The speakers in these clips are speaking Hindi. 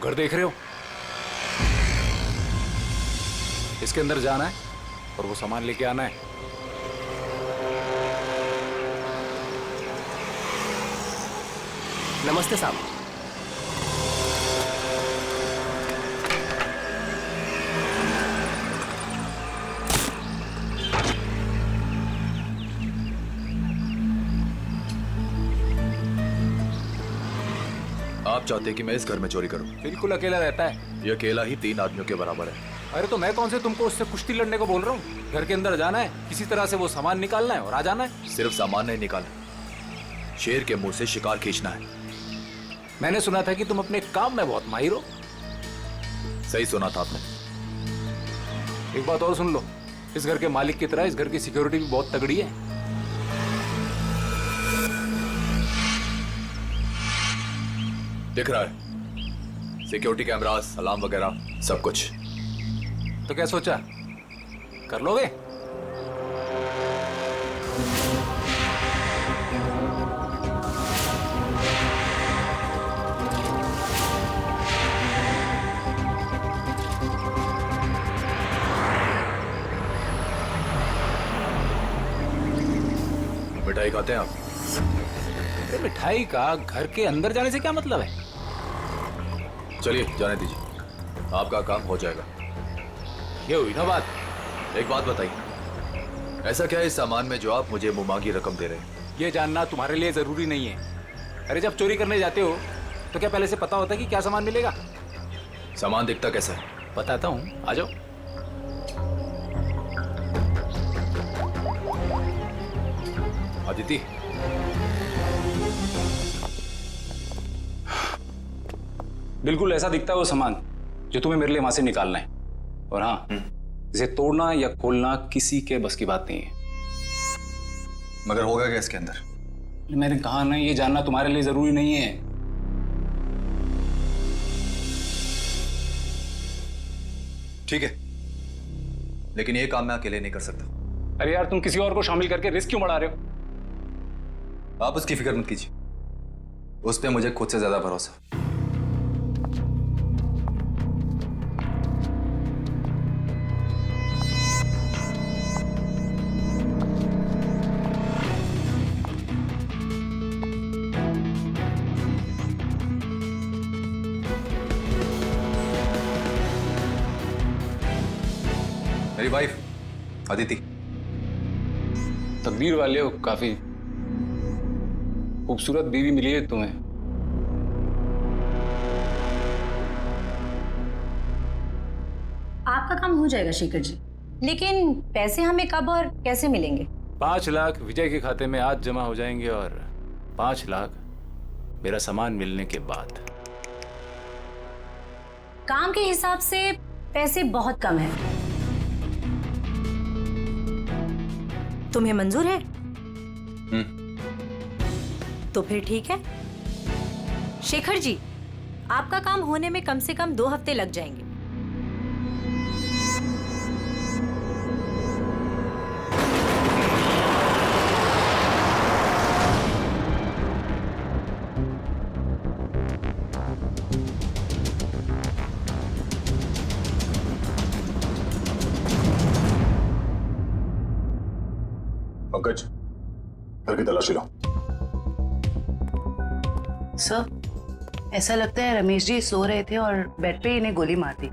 घर देख रहे हो, इसके अंदर जाना है और वो सामान लेके आना है। नमस्ते साहब। आप चाहते कि मैं इस घर में चोरी करूं? बिल्कुल अकेला रहता है। ये अकेला ही 3 आदमियों के बराबर है। अरे तो मैं कौन से तुमको उससे कुश्ती लड़ने को बोल रहा हूँ। घर के अंदर जाना है, किसी तरह से वो सामान निकालना है और आ जाना है। सिर्फ सामान नहीं निकालना, शेर के मुंह से शिकार खींचना है। मैंने सुना था कि तुम अपने काम में बहुत माहिर हो। सही सुना था आपने। एक बात और सुन लो, इस घर के मालिक की तरह इस घर की सिक्योरिटी भी बहुत तगड़ी है। दिख रहा है, सिक्योरिटी कैमरास, अलार्म वगैरह सब कुछ। तो क्या सोचा, कर लोगे? मिठाई खाते हैं आप? अरे मिठाई का घर के अंदर जाने से क्या मतलब है? चलिए जाने दीजिए, आपका काम हो जाएगा। ये हुई ना बात। एक बात बताइए, ऐसा क्या है इस सामान में जो आप मुझे मुमांगी रकम दे रहे हैं? ये जानना तुम्हारे लिए जरूरी नहीं है। अरे जब चोरी करने जाते हो तो क्या पहले से पता होता है कि क्या सामान मिलेगा? सामान दिखता कैसा है? बताता हूँ, आ जाओ। अदिति, बिल्कुल ऐसा दिखता है वो सामान जो तुम्हें मेरे लिए वहां से निकालना है। और हाँ, इसे तोड़ना या खोलना किसी के बस की बात नहीं है। मगर होगा क्या इसके अंदर? मैंने कहा ना, ये जानना तुम्हारे लिए जरूरी नहीं है। ठीक है, लेकिन ये काम मैं अकेले नहीं कर सकता। अरे यार, तुम किसी और को शामिल करके रिस्क क्यों बढ़ा रहे हो? आप उसकी फिक्र मत कीजिए, उस पर मुझे खुद से ज्यादा भरोसा। मेरी वाइफ अदिति। तकदीर वाले हो, काफी खूबसूरत बीवी मिली है तुम्हें। आपका काम हो जाएगा शेखर जी, लेकिन पैसे हमें कब और कैसे मिलेंगे? 5 लाख विजय के खाते में आज जमा हो जाएंगे और 5 लाख मेरा सामान मिलने के बाद। काम के हिसाब से पैसे बहुत कम है। तुम्हें मंजूर है? तो फिर ठीक है। शेखर जी, आपका काम होने में कम से कम 2 हफ्ते लग जाएंगे। पंकज, घर की तलाशी लो। सर, ऐसा लगता है रमेश जी सो रहे थे और बेड पे इन्हें गोली मार दी।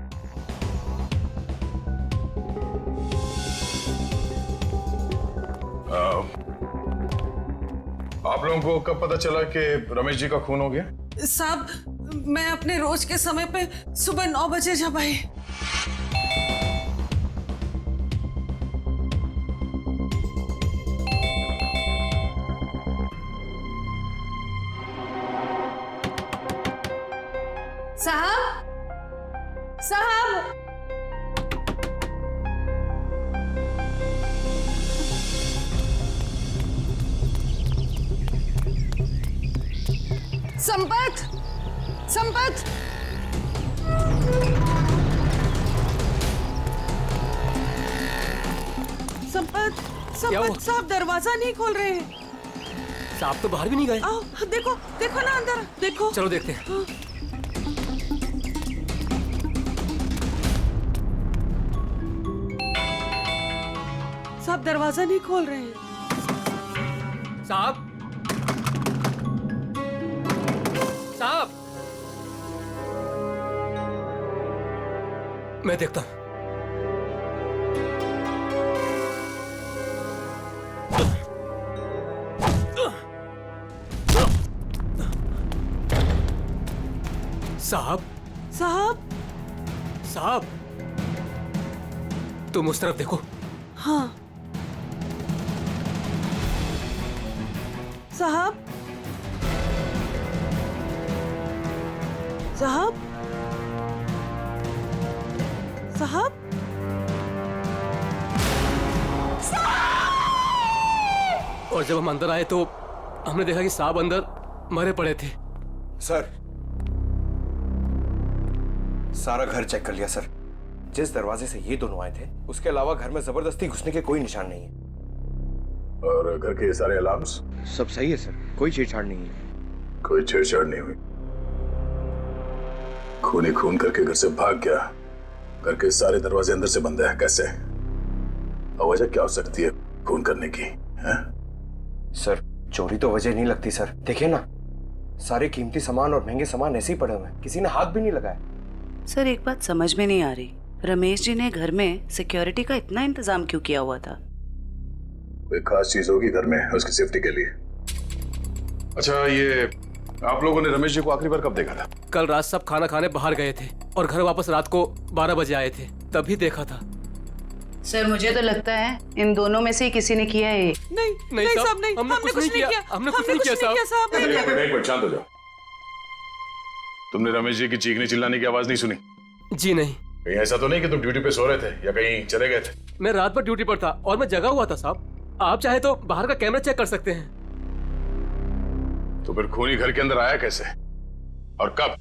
आप लोगों को कब पता चला कि रमेश जी का खून हो गया? साहब, मैं अपने रोज के समय पे सुबह 9 बजे जब आई। साहब, साहब, संपत, संपत, संपत, संपत साहब दरवाजा नहीं खोल रहे हैं। साहब तो बाहर भी नहीं गए। आओ, देखो, देखो ना अंदर, देखो। चलो देखते हैं। साहब दरवाजा नहीं खोल रहे हैं। साहब, साहब, मैं देखता हूं। साहब, साहब, साहब, तुम उस तरफ देखो। हाँ साहब, साहब, साहब, और जब हम अंदर आए तो हमने देखा कि साहब अंदर मरे पड़े थे। सर, सारा घर चेक कर लिया सर। जिस दरवाजे से ये दोनों आए थे उसके अलावा घर में जबरदस्ती घुसने के कोई निशान नहीं है। और घर के सारे अलार्म्स? सब सही है सर, कोई छेड़छाड़ नहीं है। कोई छेड़छाड़ नहीं हुई। खूनी खून करके घर से भाग गया। घर के सारे दरवाजे अंदर से बंद है, कैसे? और वजह क्या हो सकती है खून करने की? है? सर, चोरी तो वजह नहीं लगती सर। देखिए ना, सारे कीमती सामान और महंगे सामान ऐसे ही पड़े हुए हैं, किसी ने हाथ भी नहीं लगाया। सर, एक बात समझ में नहीं आ रही, रमेश जी ने घर में सिक्योरिटी का इतना इंतजाम क्यों किया हुआ था? कोई खास चीज होगी घर में उसकी सेफ्टी के लिए। अच्छा, ये आप लोगों ने रमेश जी को आखिरी बार कब देखा था? कल रात सब खाना खाने बाहर गए थे और घर वापस रात को 12 बजे आए थे, तभी देखा था। सर, मुझे तो लगता है इन दोनों में से ही किसी ने किया है। नहीं साहब, नहीं, हमने कुछ नहीं किया। हमने कुछ नहीं किया साहब। एक मिनट शांत हो जाओ। तुमने रमेश जी की चीखने चिल्लाने की आवाज नहीं सुनी? जी नहीं। कहीं ऐसा तो नहीं कि तुम ड्यूटी पे सो रहे थे या कहीं चले गए थे? मैं रात भर ड्यूटी पर था और मैं जगा हुआ था साहब। आप चाहे तो बाहर का कैमरा चेक कर सकते हैं। तो फिर खूनी घर के अंदर आया कैसे और कब?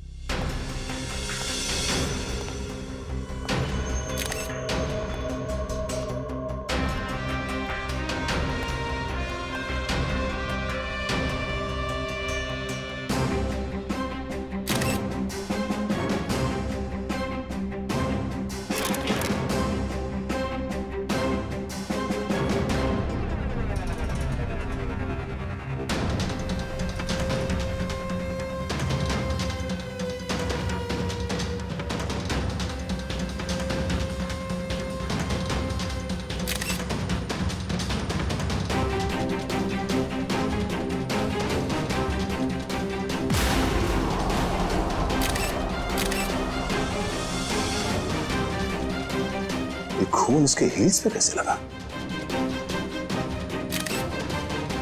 खून इसके हील्स पे कैसे लगा?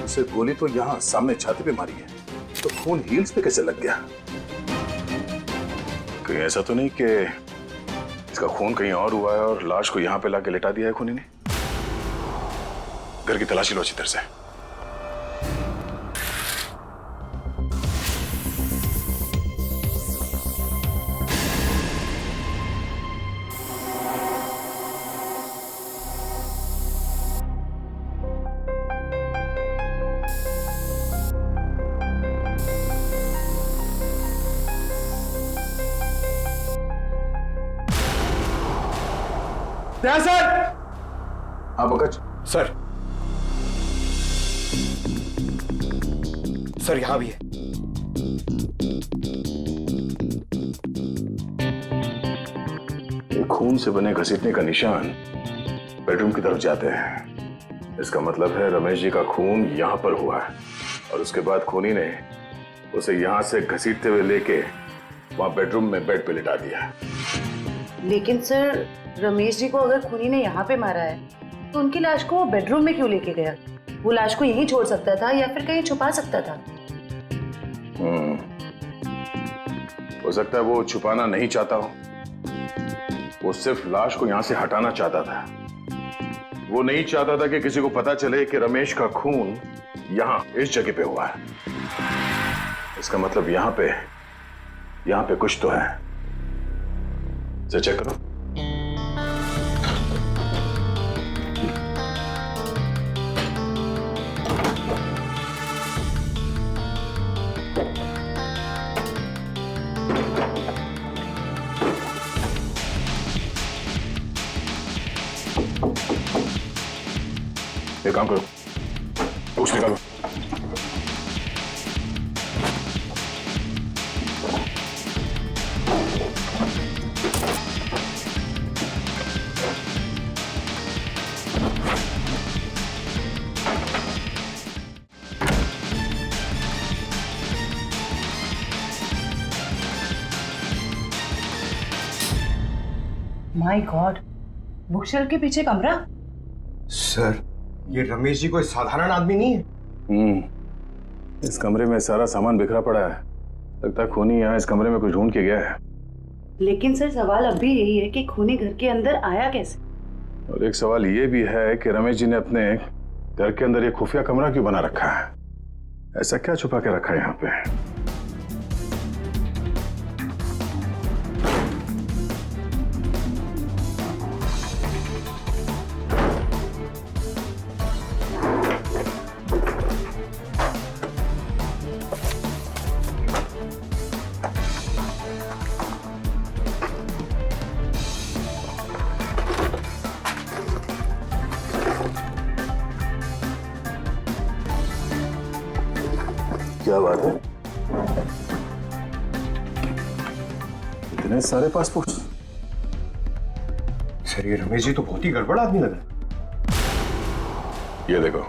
उसे गोली तो यहां सामने छाती पे मारी है, तो खून हील्स पे कैसे लग गया? कहीं ऐसा तो नहीं कि इसका खून कहीं और हुआ है और लाश को यहां पे लाके लेटा दिया है खूनी ने? घर की तलाशी लो अच्छी तरह से। सर। हाँ पंकज। सर, सर यहां भी है। ये खून से बने घसीटने का निशान बेडरूम की तरफ जाते हैं। इसका मतलब है रमेश जी का खून यहां पर हुआ है और उसके बाद खूनी ने उसे यहां से घसीटते हुए लेके वहां बेडरूम में बेड पे लिटा दिया। लेकिन सर, रमेश जी को अगर खूनी ने यहाँ पे मारा है तो उनकी लाश को वो बेडरूम में क्यों लेके गया? वो लाश को यहीं छोड़ सकता था या फिर कहीं छुपा सकता था। हो सकता है वो छुपाना नहीं चाहता हो, वो सिर्फ लाश को यहां से हटाना चाहता था। वो नहीं चाहता था कि किसी को पता चले कि रमेश का खून यहां इस जगह पे हुआ है। इसका मतलब यहां पे कुछ तो है। इसे चेक करो। एक काम करो, बुक्स निकालो। माय गॉड, बुकशेल्फ के पीछे कमरा। सर, ये रमेश जी कोई साधारण आदमी नहीं है। इस कमरे में सारा सामान बिखरा पड़ा है। लगता है खूनी यहाँ इस कमरे में कुछ ढूंढ के गया है। लेकिन सर सवाल अब भी यही है कि खूनी घर के अंदर आया कैसे। और एक सवाल ये भी है कि रमेश जी ने अपने घर के अंदर ये खुफिया कमरा क्यों बना रखा है? ऐसा क्या छुपा के रखा है यहाँ पे? क्या बात है? इतने सारे पासपोर्ट? सर, ये रमेश जी तो बहुत ही गड़बड़ आदमी लग रहा है। ये देखो,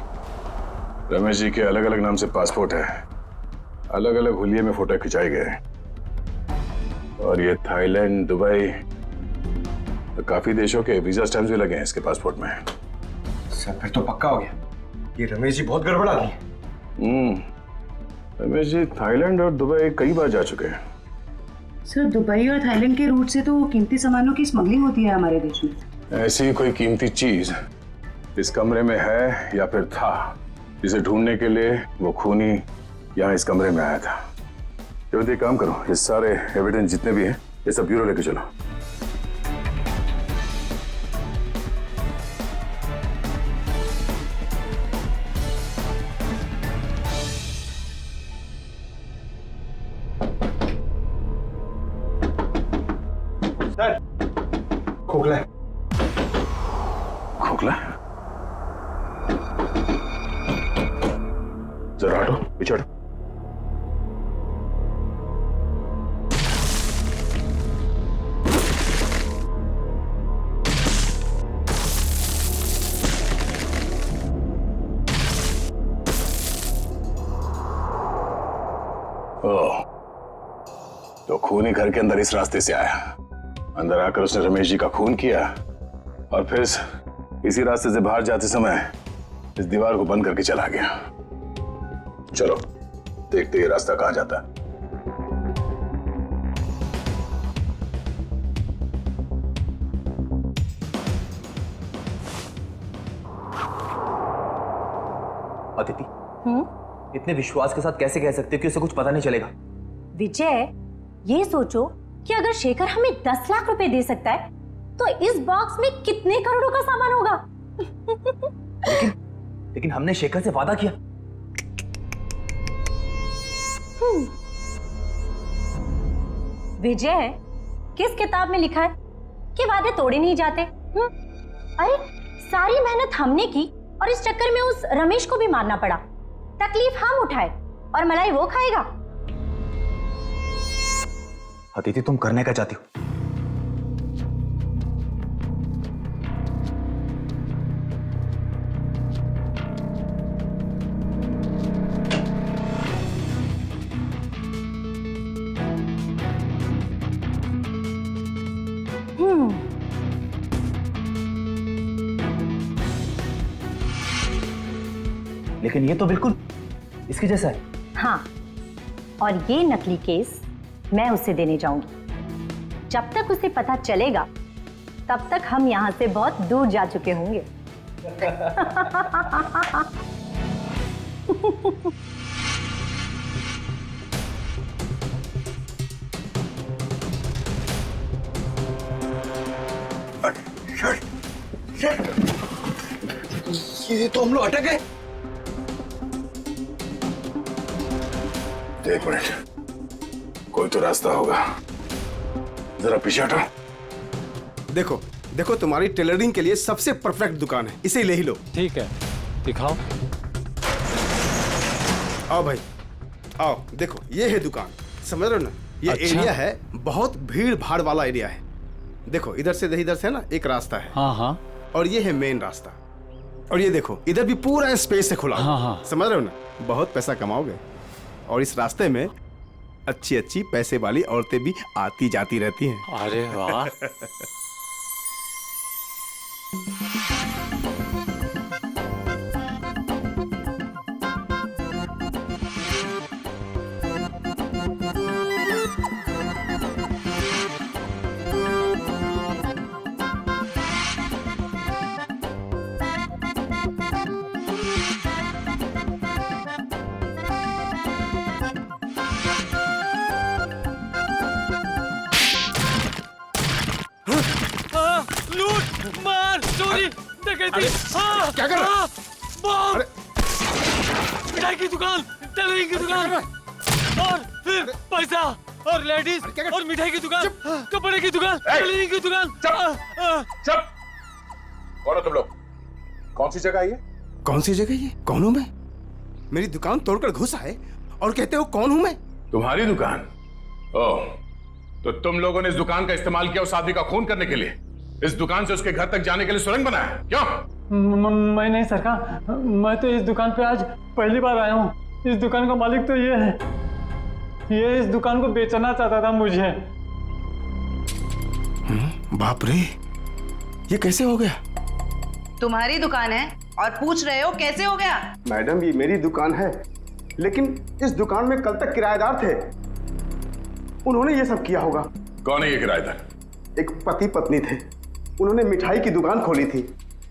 रमेश जी के अलग अलग नाम से पासपोर्ट है, अलग अलग हुलिये में फोटो खिंचाए गए हैं। और ये थाईलैंड, दुबई, तो काफी देशों के वीजा स्टैम्प्स भी लगे हैं इसके पासपोर्ट में। सर, फिर तो पक्का हो गया, ये रमेश जी बहुत गड़बड़ आदमी है। रमेश जी थाईलैंड और दुबई कई बार जा चुके हैं। सर, दुबई और थाईलैंड के रूट से तो कीमती सामानों की स्मगलिंग होती है हमारे देश में। ऐसी कोई कीमती चीज इस कमरे में है या फिर था, जिसे ढूंढने के लिए वो खूनी यहाँ इस कमरे में आया था। तो एक काम करो, ये सारे एविडेंस जितने भी हैं ये सब ब्यूरो लेके चलो। सर, खोखला है। खोखला? जरा हटो, पीछे हटो। ओह, तो खूनी घर के अंदर इस रास्ते से आया। अंदर आकर उसने रमेश जी का खून किया और फिर इसी रास्ते से बाहर जाते समय इस दीवार को बंद करके चला गया। चलो देखते ये रास्ता कहां जाता है। अदिति, इतने विश्वास के साथ कैसे कह सकते हो कि उसे कुछ पता नहीं चलेगा? विजय, ये सोचो कि अगर शेखर हमें 10 लाख रुपए दे सकता है तो इस बॉक्स में कितने करोड़ों का सामान होगा। लेकिन हमने शेखर से वादा किया। विजय, किस किताब में लिखा है कि वादे तोड़े नहीं जाते? अरे सारी मेहनत हमने की और इस चक्कर में उस रमेश को भी मारना पड़ा। तकलीफ हम उठाए और मलाई वो खाएगा। अदिति, तुम करने क्या चाहती हो? लेकिन ये तो बिल्कुल इसके जैसा है। हाँ, और ये नकली केस मैं उसे देने जाऊंगी। जब तक उसे पता चलेगा तब तक हम यहां से बहुत दूर जा चुके होंगे। ये तो हम लोग अटक गए। एक मिनट, कोई तो रास्ता होगा। जरा पीछे हटो। देखो देखो, तुम्हारी टेलरिंग के लिए सबसे परफेक्ट दुकान है, इसे ले ही लो। ठीक है। दिखाओ। आओ भाई, आओ देखो, ये है दुकान, समझ रहे हो ना? ये अच्छा। एरिया है, बहुत भीड़ भाड़ वाला एरिया है। देखो इधर से ना एक रास्ता है, हाँ हाँ और ये है मेन रास्ता। और ये देखो इधर भी पूरा स्पेस है खुला हुआ। हाँ, हाँ। समझ रहे हो ना? बहुत पैसा कमाओगे। और इस रास्ते में अच्छी अच्छी पैसे वाली औरतें भी आती जाती रहती हैं। अरे वाह। लूट मार चोरी डकैती। क्या कर रहा है? बम, मिठाई की दुकान, टेलरिंग की दुकान, और फिर पैसा और लेडीज और मिठाई की दुकान, कपड़े की दुकान, टेलरिंग की दुकान। चुप! कौन हो तुम लोग? कौन सी जगह है ये? कौन सी जगह ये? कौन हूं मैं? मेरी दुकान तोड़कर घुस आए और कहते हो कौन हूं मैं? तुम्हारी दुकान? ओह, तो तुम लोगों ने इस दुकान का इस्तेमाल किया उस आदमी का खून करने के लिए? इस दुकान से उसके घर तक जाने के लिए सुरंग बनाया? क्यों? मैं नहीं सरकार, मैं तो इस दुकान पे आज पहली बार आया हूँ। इस दुकान का मालिक तो ये है, ये इस दुकान को बेचना चाहता था मुझे। बाप रे, ये कैसे हो गया? तुम्हारी दुकान है और पूछ रहे हो कैसे हो गया? मैडम ये मेरी दुकान है, लेकिन इस दुकान में कल तक किराएदार थे, उन्होंने ये सब किया होगा। कौन है ये किराएदार? एक पति पत्नी थे, उन्होंने मिठाई की दुकान खोली थी,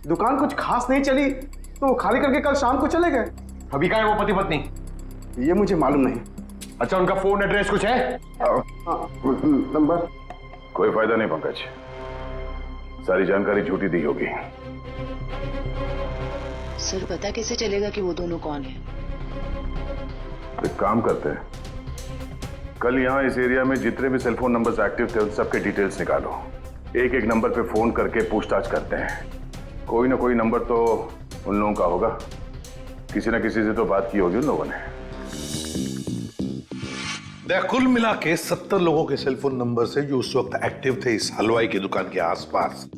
दुकान कुछ खास नहीं चली तो वो खाली करके कल शाम को चले गए। अभी कहाँ है वो पति पत्नी? ये मुझे मालूम नहीं। अच्छा उनका फोन एड्रेस कुछ है? नंबर? कोई फायदा नहीं पंकज, सारी जानकारी झूठी दी होगी। सर पता कैसे चलेगा कि वो दोनों कौन है? एक काम करते हैं, कल यहाँ इस एरिया में जितने भी सेलफोन नंबर्स एक्टिव थे उन सबके डिटेल्स निकालो। एक एक नंबर पे फोन करके पूछताछ करते हैं। कोई ना कोई नंबर तो उन लोगों का होगा, किसी ना किसी से तो बात की होगी उन लोगों ने। कुल मिला के 70 लोगों के सेलफोन नंबर से जो उस वक्त एक्टिव थे इस हलवाई की दुकान के आसपास,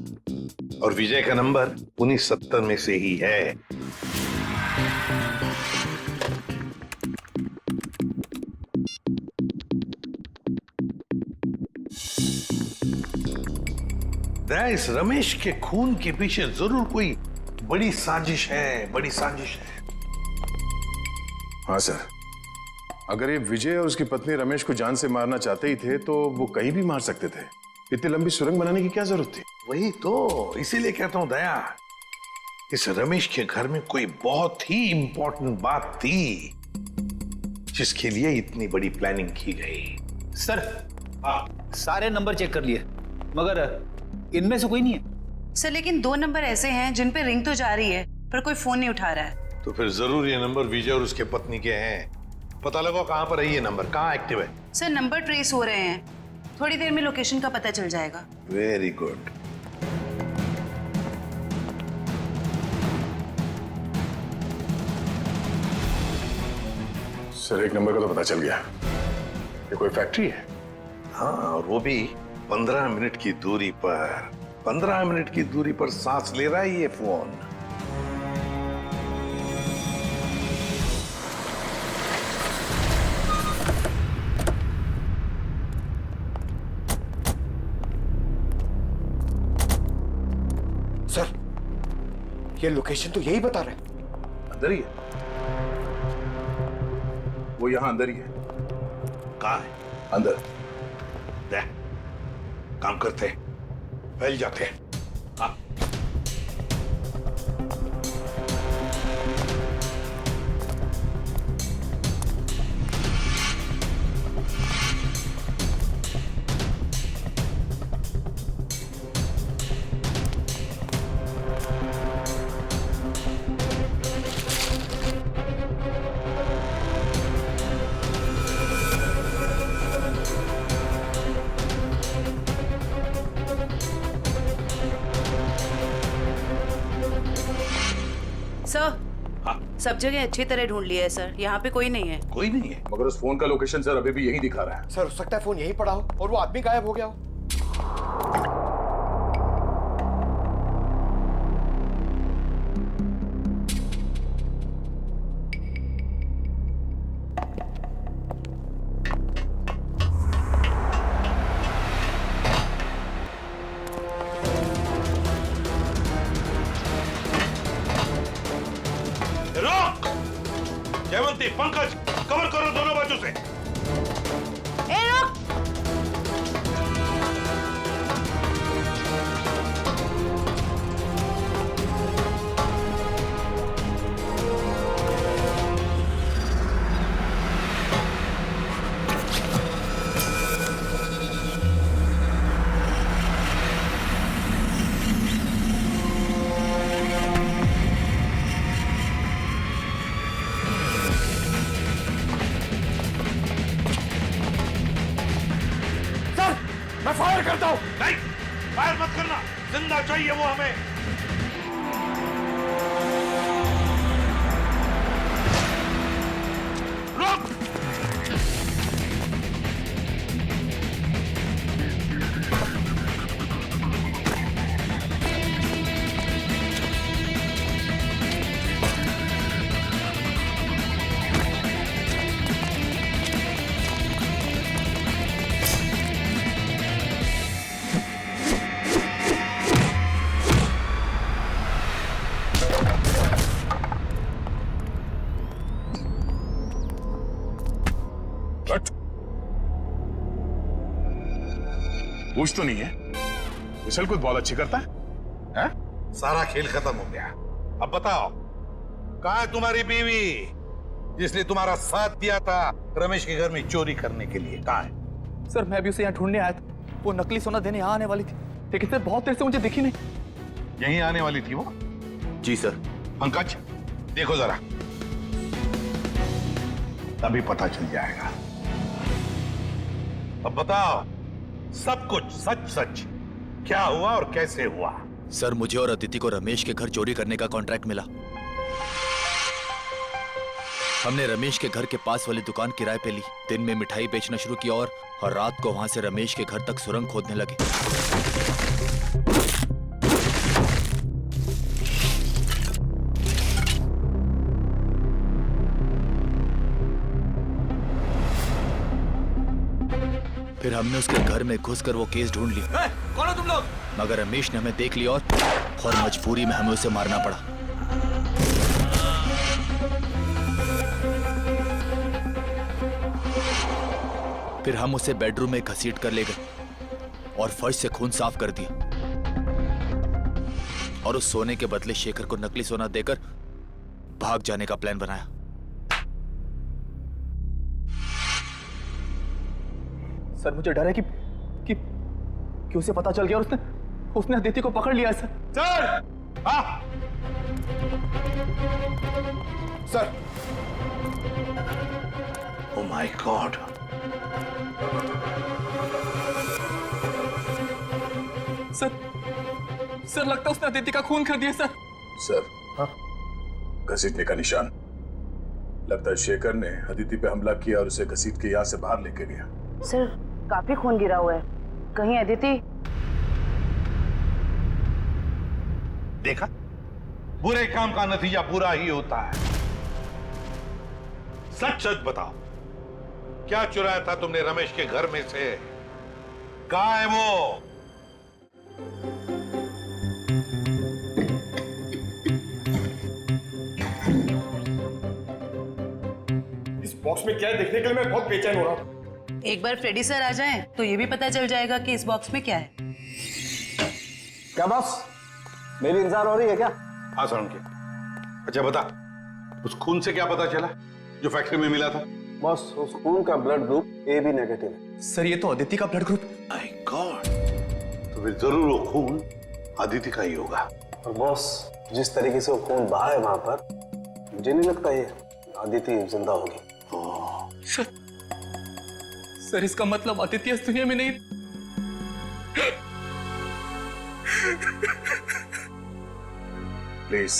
और विजय का नंबर उन्हीं 70 में से ही है। इस रमेश के खून के पीछे जरूर कोई बड़ी साजिश है, बड़ी साजिश है। हाँ सर, अगर ये विजय और उसकी पत्नी रमेश को जान से मारना चाहते ही थे तो वो कहीं भी मार सकते थे। इतनी लंबी सुरंग बनाने की क्या जरूरत थी? वही तो, इसीलिए कहता हूं दया, इस रमेश के घर में कोई बहुत ही इंपॉर्टेंट बात थी जिसके लिए इतनी बड़ी प्लानिंग की गई। सर सारे नंबर चेक कर लिए मगर इनमें से कोई नहीं है। सर लेकिन 2 नंबर ऐसे हैं जिन पे रिंग तो जा रही है पर कोई फोन नहीं उठा रहा है। तो फिर जरूर ये नंबर विजय और उसके पत्नी के हैं। पता लगाओ कहां पर है ये नंबर, कहां एक्टिव है। सर नंबर ट्रेस हो रहे हैं, थोड़ी देर में लोकेशन का पता चल जाएगा। Very good. सर एक नंबर का तो पता चल गया, ये कोई फैक्ट्री है। हाँ, और वो भी 15 मिनट की दूरी पर। 15 मिनट की दूरी पर सांस ले रहा है ये फोन। सर ये लोकेशन तो यही बता रहे हैं। अंदर ही है वो, यहां अंदर ही है। कहाँ है? अंदर। देख, काम करते हैं, फैल जाते हैं। हाँ। सर सब जगह अच्छी तरह ढूंढ लिया है सर, यहाँ पे कोई नहीं है। कोई नहीं है? मगर उस फोन का लोकेशन सर अभी भी यही दिखा रहा है। सर हो सकता है फोन यहीं पड़ा हो और वो आदमी गायब हो गया हो। रोक! जयवंती, पंकज, कवर करो दोनों बाजू से। ए रुक! मैं फायर करता हूँ। नहीं, फायर मत करना, जिंदा चाहिए वो हमें। रोक! पूछ तो नहीं है? विशल कुछ बहुत अच्छी करता है? सारा खेल खत्म हो गया। अब बताओ, कहाँ है तुम्हारी बीवी जिसने तुम्हारा साथ दिया था रमेश के घर में चोरी करने के लिए? कहाँ है? सर मैं भी उसे यहाँ ढूंढने आया था। वो नकली सोना देने यहाँ आने वाली थी, लेकिन सर बहुत देर से मुझे दिखी नहीं। यहीं आने वाली थी वो? जी सर। पंकज, देखो जरा, तभी पता चल जाएगा। अब बताओ सब कुछ सच सच, क्या हुआ और कैसे हुआ? सर मुझे और अदिति को रमेश के घर चोरी करने का कॉन्ट्रैक्ट मिला। हमने रमेश के घर के पास वाली दुकान किराए पे ली, दिन में मिठाई बेचना शुरू किया और रात को वहां से रमेश के घर तक सुरंग खोदने लगे। फिर हमने उसके घर में घुसकर वो केस ढूंढ ली। कौन हो तुम लोग? मगर रमेश ने हमें देख लिया और मजबूरी में हमें उसे मारना पड़ा। फिर हम उसे बेडरूम में घसीट कर ले गए और फर्श से खून साफ कर दिया और उस सोने के बदले शेखर को नकली सोना देकर भाग जाने का प्लान बनाया। सर मुझे डर है कि उसे पता चल गया और उसने अदिति को पकड़ लिया। Sir sir oh my God, sir लगता है उसने अदिति का खून कर दिया। सर, घसीटने का निशान। लगता है शेखर ने अदिति पे हमला किया और उसे घसीट के यहाँ से बाहर लेके गया। सर काफी खून गिरा हुआ है, कहीं अदिति? देखा, बुरे काम का नतीजा बुरा ही होता है। सच सच बताओ, क्या चुराया था तुमने रमेश के घर में से? कहाँ है वो? इस बॉक्स में क्या है देखने के लिए मैं बहुत बेचैन हो रहा हूँ। एक बार फ्रेडी सर आ जाएं तो ये भी पता चल जाएगा कि इस बॉक्स में क्या है। क्या बॉस, मेरी इंतजार हो रही है क्या? हाँ सर। अच्छा बता, उस खून से क्या पता चला जो फैक्ट्री में मिला था? बॉस, उस खून का ब्लड ग्रुप AB नेगेटिव है। सर ये तो अदिति का ब्लड ग्रुप। माय गॉड, तो फिर जरूर वो खून अदिति का ही होगा। और बॉस, जिस तरीके से वो खून बहा है वहां पर, मुझे नहीं लगता ये अदिति जिंदा होगी। सर इसका मतलब अदिति इस दुनिया में नहीं। प्लीज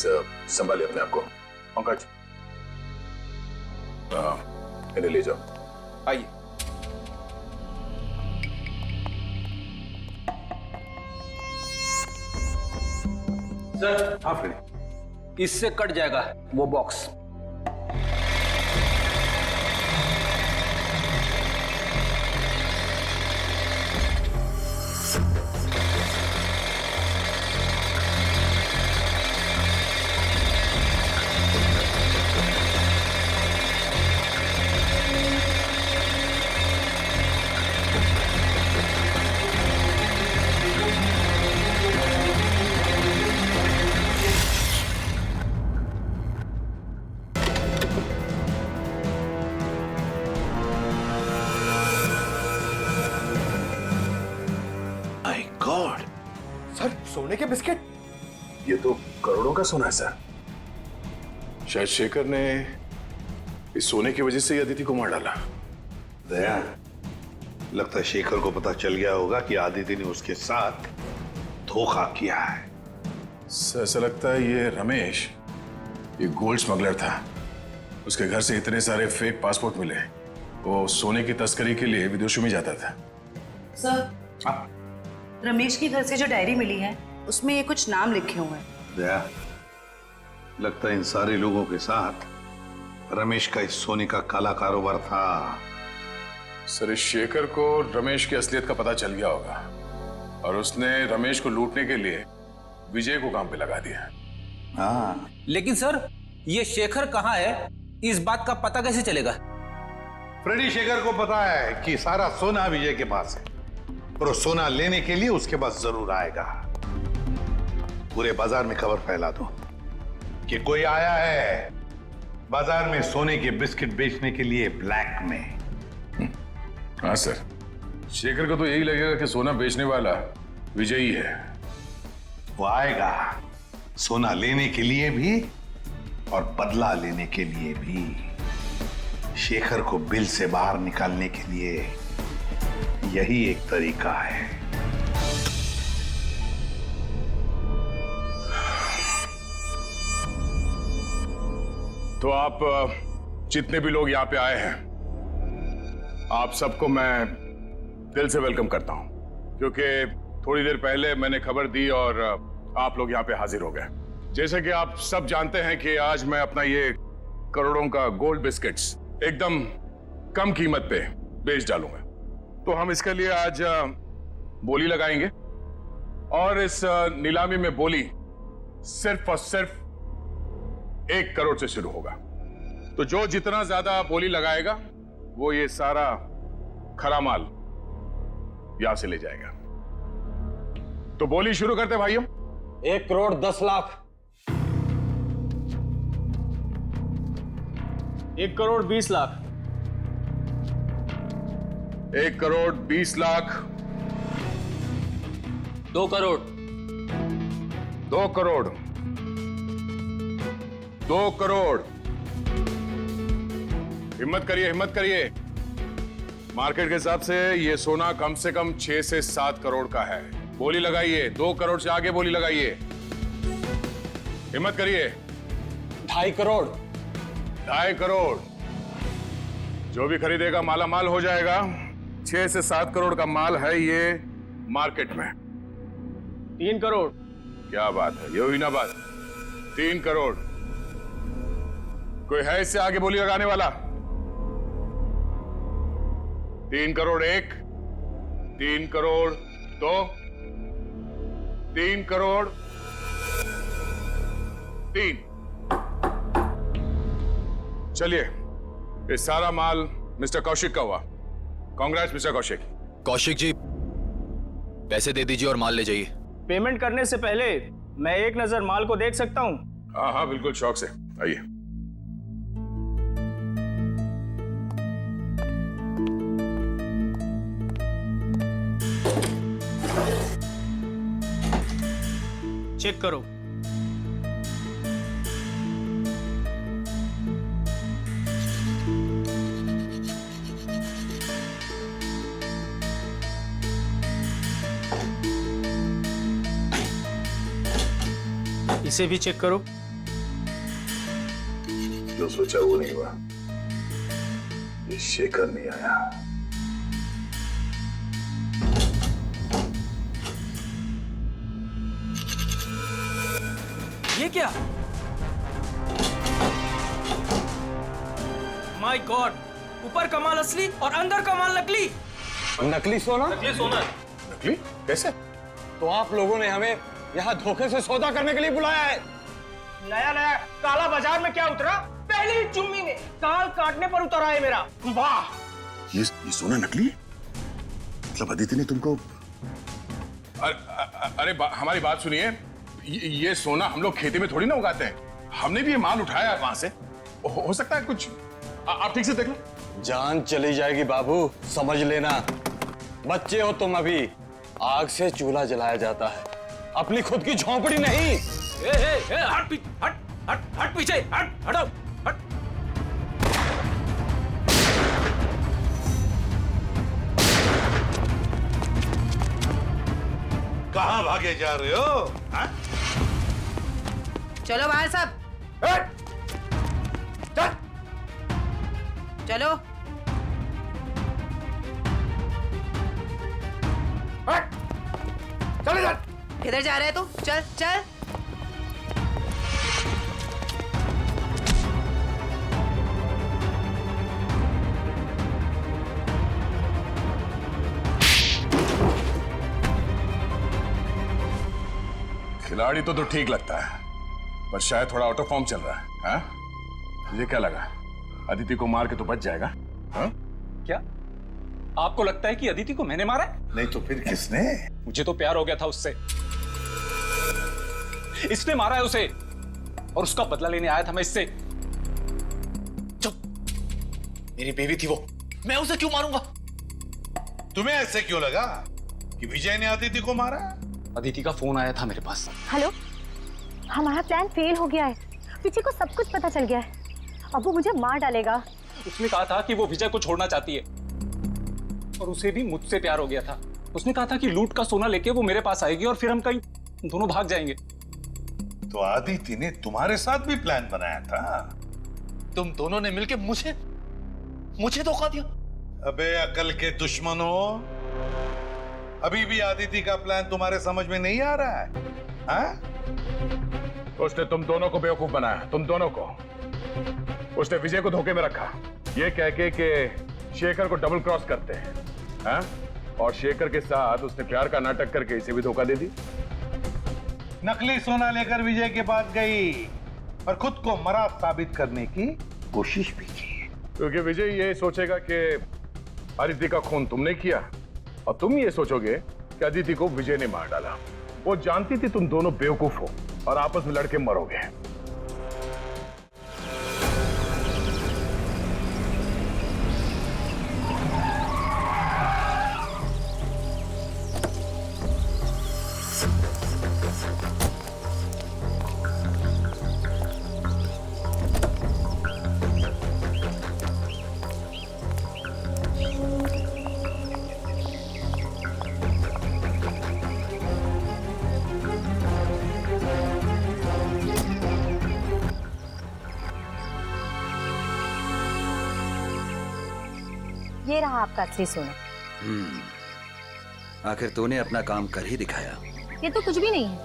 संभालिए अपने आप को। पंकज, इन्हें ले जाओ। आइए। सर, हाँ फ्रेडी, इससे कट जाएगा वो बॉक्स। माय गॉड सर सोने के बिस्किट। ये तो करोड़ों का सोना है सर। शायद शेखर ने इस सोने की वजह से ही अदिति को मार डाला। दया, लगता है शेखर को पता चल गया होगा कि आदिति ने उसके साथ धोखा किया है। सर ऐसा लगता है ये रमेश ये गोल्ड स्मगलर था। उसके घर से इतने सारे फेक पासपोर्ट मिले। वो सोने की तस्करी के लिए विदेशों में जाता था। सर, रमेश के घर से जो डायरी मिली है उसमें ये कुछ नाम लिखे हुए हैं। दया, लगता है इन सारे लोगों के साथ रमेश का इस सोने का काला कारोबार था। सर इस शेखर को रमेश की असलियत का पता चल गया होगा और उसने रमेश को लूटने के लिए विजय को काम पे लगा दिया। हाँ, लेकिन सर, ये शेखर कहाँ है, इस बात का पता कैसे चलेगा? फ्रेडी शेखर को पता है कि सारा सोना विजय के पास है और वो सोना लेने के लिए उसके पास जरूर आएगा। पूरे बाजार में खबर फैला दो कि कोई आया है बाजार में सोने के बिस्किट बेचने के लिए ब्लैक में। हाँ सर, शेखर को तो यही लगेगा कि सोना बेचने वाला विजय ही है। वो आएगा सोना लेने के लिए भी और बदला लेने के लिए भी। शेखर को बिल से बाहर निकालने के लिए यही एक तरीका है। तो आप जितने भी लोग यहाँ पे आए हैं, आप सबको मैं दिल से वेलकम करता हूं, क्योंकि थोड़ी देर पहले मैंने खबर दी और आप लोग यहाँ पे हाजिर हो गए। जैसे कि आप सब जानते हैं कि आज मैं अपना ये करोड़ों का गोल्ड बिस्किट्स एकदम कम कीमत पे बेच डालूंगा। तो हम इसके लिए आज बोली लगाएंगे और इस नीलामी में बोली सिर्फ और सिर्फ 1 करोड़ से शुरू होगा। तो जो जितना ज्यादा बोली लगाएगा वो ये सारा खरा माल यहां से ले जाएगा। तो बोली शुरू करते भाइयों। 1 करोड़ 10 लाख। 1 करोड़ 20 लाख। 1 करोड़ 20 लाख। 2 करोड़। 2 करोड़। 2 करोड़। हिम्मत करिए, हिम्मत करिए। मार्केट के हिसाब से ये सोना कम से कम 6 से 7 करोड़ का है। बोली लगाइए, 2 करोड़ से आगे बोली लगाइए। हिम्मत करिए। 2.5 करोड़। 2.5 करोड़। जो भी खरीदेगा माला माल हो जाएगा। 6 से 7 करोड़ का माल है ये मार्केट में। 3 करोड़। क्या बात है, ये हुई ना बात। 3 करोड़। कोई है इससे आगे बोली लगाने वाला? 3 करोड़ 1, 3 करोड़ 2, 3 करोड़ 3। चलिए, ये सारा माल मिस्टर कौशिक का हुआ। कांग्रेस मिस्टर कौशिक। कौशिक जी, पैसे दे दीजिए और माल ले जाइए। पेमेंट करने से पहले मैं एक नजर माल को देख सकता हूं? हाँ हाँ बिल्कुल, शौक से आइए। चेक करो। इसे भी चेक करो। जो सोचा वो नहीं हुआ। ये शेखर नहीं आया। ये क्या? माय गॉड, ऊपर कमाल असली और अंदर कमाल नकली। नकली सोना? नकली सोना। नकली? कैसे? तो आप लोगों ने हमें यहाँ धोखे से सौदा करने के लिए बुलाया है? नया नया काला बाजार में क्या उतरा? पहली ही चुम्मी में काल काटने पर उतरा है मेरा। वाह! ये सोना नकली है? मतलब अदिति ने तुमको? अरे हमारी बात सुनिए, ये सोना हम लोग खेती में थोड़ी ना उगाते हैं। हमने भी ये माल उठाया है वहां से। हो सकता है कुछ आप ठीक से देख लो। जान चली जाएगी बाबू, समझ लेना। बच्चे हो तुम अभी। आग से चूल्हा जलाया जाता है, अपनी खुद की झोंपड़ी नहीं। हट पीछे, हटो, हट। कहां भागे जा रहे हो? हा? चलो बाहर सब, चलो। चले जा। किधर जा रहे है तू? चल चल। खिलाड़ी तो ठीक लगता है, पर शायद थोड़ा आउट ऑफ फॉर्म चल रहा है। हाँ? मुझे क्या लगा, अदिति को मार के तो बच जाएगा। हाँ? क्या आपको लगता है कि अदिति को मैंने मारा है? नहीं तो फिर किसने? मुझे तो प्यार हो गया था उससे। इसने मारा है उसे और उसका बदला लेने आया था मैं इससे। चुप, मेरी बेबी थी वो, मैं उसे क्यों मारूंगा? तुम्हें ऐसे क्यों लगा कि विजय ने अदिति को मारा? अदिति का फोन आया था मेरे पास। हेलो, हमारा प्लान फेल हो गया है। विजय को सब कुछ पता चल गया है। अब वो मुझे मार डालेगा। उसने कहा था कि वो विजय को छोड़ना चाहती है और उसे भी मुझसे प्यार हो गया था। उसने कहा था कि लूट का सोना लेके वो मेरे पास आएगी और फिर हम कहीं दोनों भाग जाएंगे। तो अदिति ने तुम्हारे साथ भी प्लान बनाया था? तुम दोनों ने मिलकर मुझे धोखा दिया। अबे अकल के दुश्मनों, अभी भी अदिति का प्लान तुम्हारे समझ में नहीं आ रहा है? हाँ? उसने तुम दोनों को बेवकूफ बनाया, तुम दोनों को। उसने विजय को धोखे में रखा, ये कह के कि शेखर को डबल क्रॉस करते हैं। हाँ? और शेखर के साथ उसने प्यार का नाटक करके इसे भी धोखा दे दी। नकली सोना लेकर विजय के पास गई और खुद को मरा साबित करने की कोशिश भी की, क्योंकि विजय ये सोचेगा कि अदिति का खून तुमने किया और तुम ये सोचोगे कि अदिति को विजय ने मार डाला। वो जानती थी तुम दोनों बेवकूफ हो और आपस में लड़के मरोगे। ये रहा आपका असली सोना। आखिर तूने अपना काम कर ही दिखाया। ये तो कुछ भी नहीं है।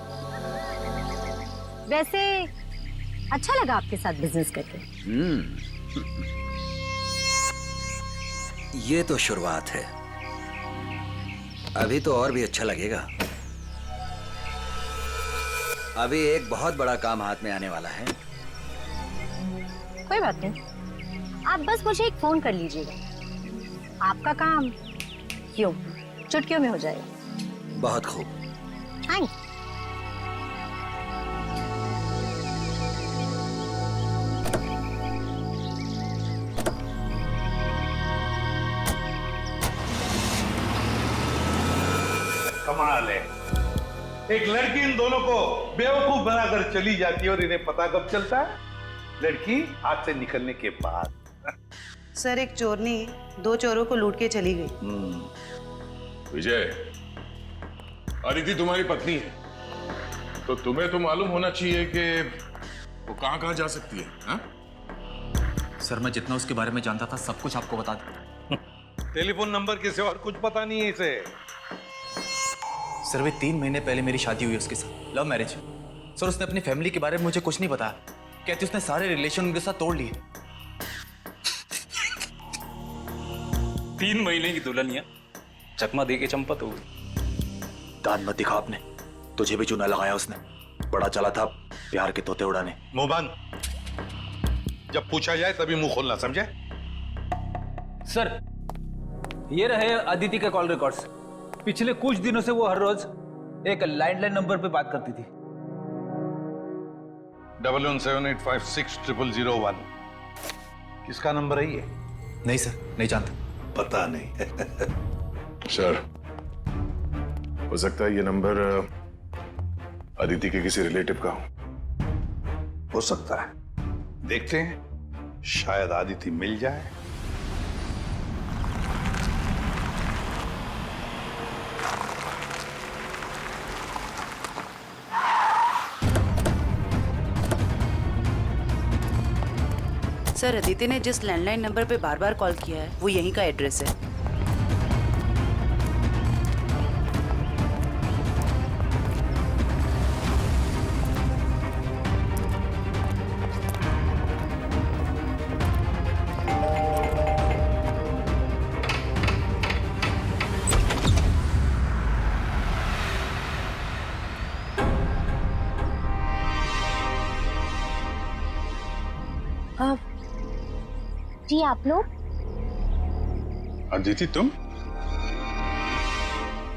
वैसे अच्छा लगा आपके साथ बिजनेस करके। ये तो शुरुआत है, अभी तो और भी अच्छा लगेगा। अभी एक बहुत बड़ा काम हाथ में आने वाला है। कोई बात नहीं, आप बस मुझे एक फोन कर लीजिएगा, आपका काम क्यों चुटकियों में हो जाएगा। बहुत खूब। थैंक्स। कमाल है, एक लड़की इन दोनों को बेवकूफ बनाकर चली जाती है और इन्हें पता कब चलता है? लड़की हाथ से निकलने के बाद। सर, एक चोरनी 2 चोरों को लूट के चली गई। विजय, अदिति तुम्हारी पत्नी है, तो तुम्हें तो मालूम होना चाहिए कि वो कहां कहां जा सकती है। हा? सर मैं जितना उसके बारे में जानता था सब कुछ आपको बता दूं। टेलीफोन नंबर के सिवा और कुछ पता नहीं है इसे। सर वे 3 महीने पहले मेरी शादी हुई उसके साथ, लव मैरिज। सर उसने अपनी फैमिली के बारे में मुझे कुछ नहीं बताया, कहती उसने सारे रिलेशन उनके साथ तोड़ लिए। 3 महीने की दुल्हनिया चकमा दे के चंपत हो गई। दान मत दिखा आपने, तुझे भी चूना लगाया उसने, बड़ा चला था प्यार के तोते उड़ाने। मुंह बंद, जब पूछा जाए तभी मुंह खोलना, समझे? सर ये रहे अदिति के कॉल रिकॉर्ड्स। पिछले कुछ दिनों से वो हर रोज एक लैंडलाइन नंबर पे बात करती थी। 1178560001 किसका नंबर है ये? नहीं सर, नहीं जानता। पता नहीं। सर हो सकता है ये नंबर अदिति के किसी रिलेटिव का हो सकता है, देखते हैं, शायद अदिति मिल जाए। सर अदिति ने जिस लैंडलाइन नंबर पे बार बार कॉल किया है वो यहीं का एड्रेस है। जी आप लोग अदिति तुम?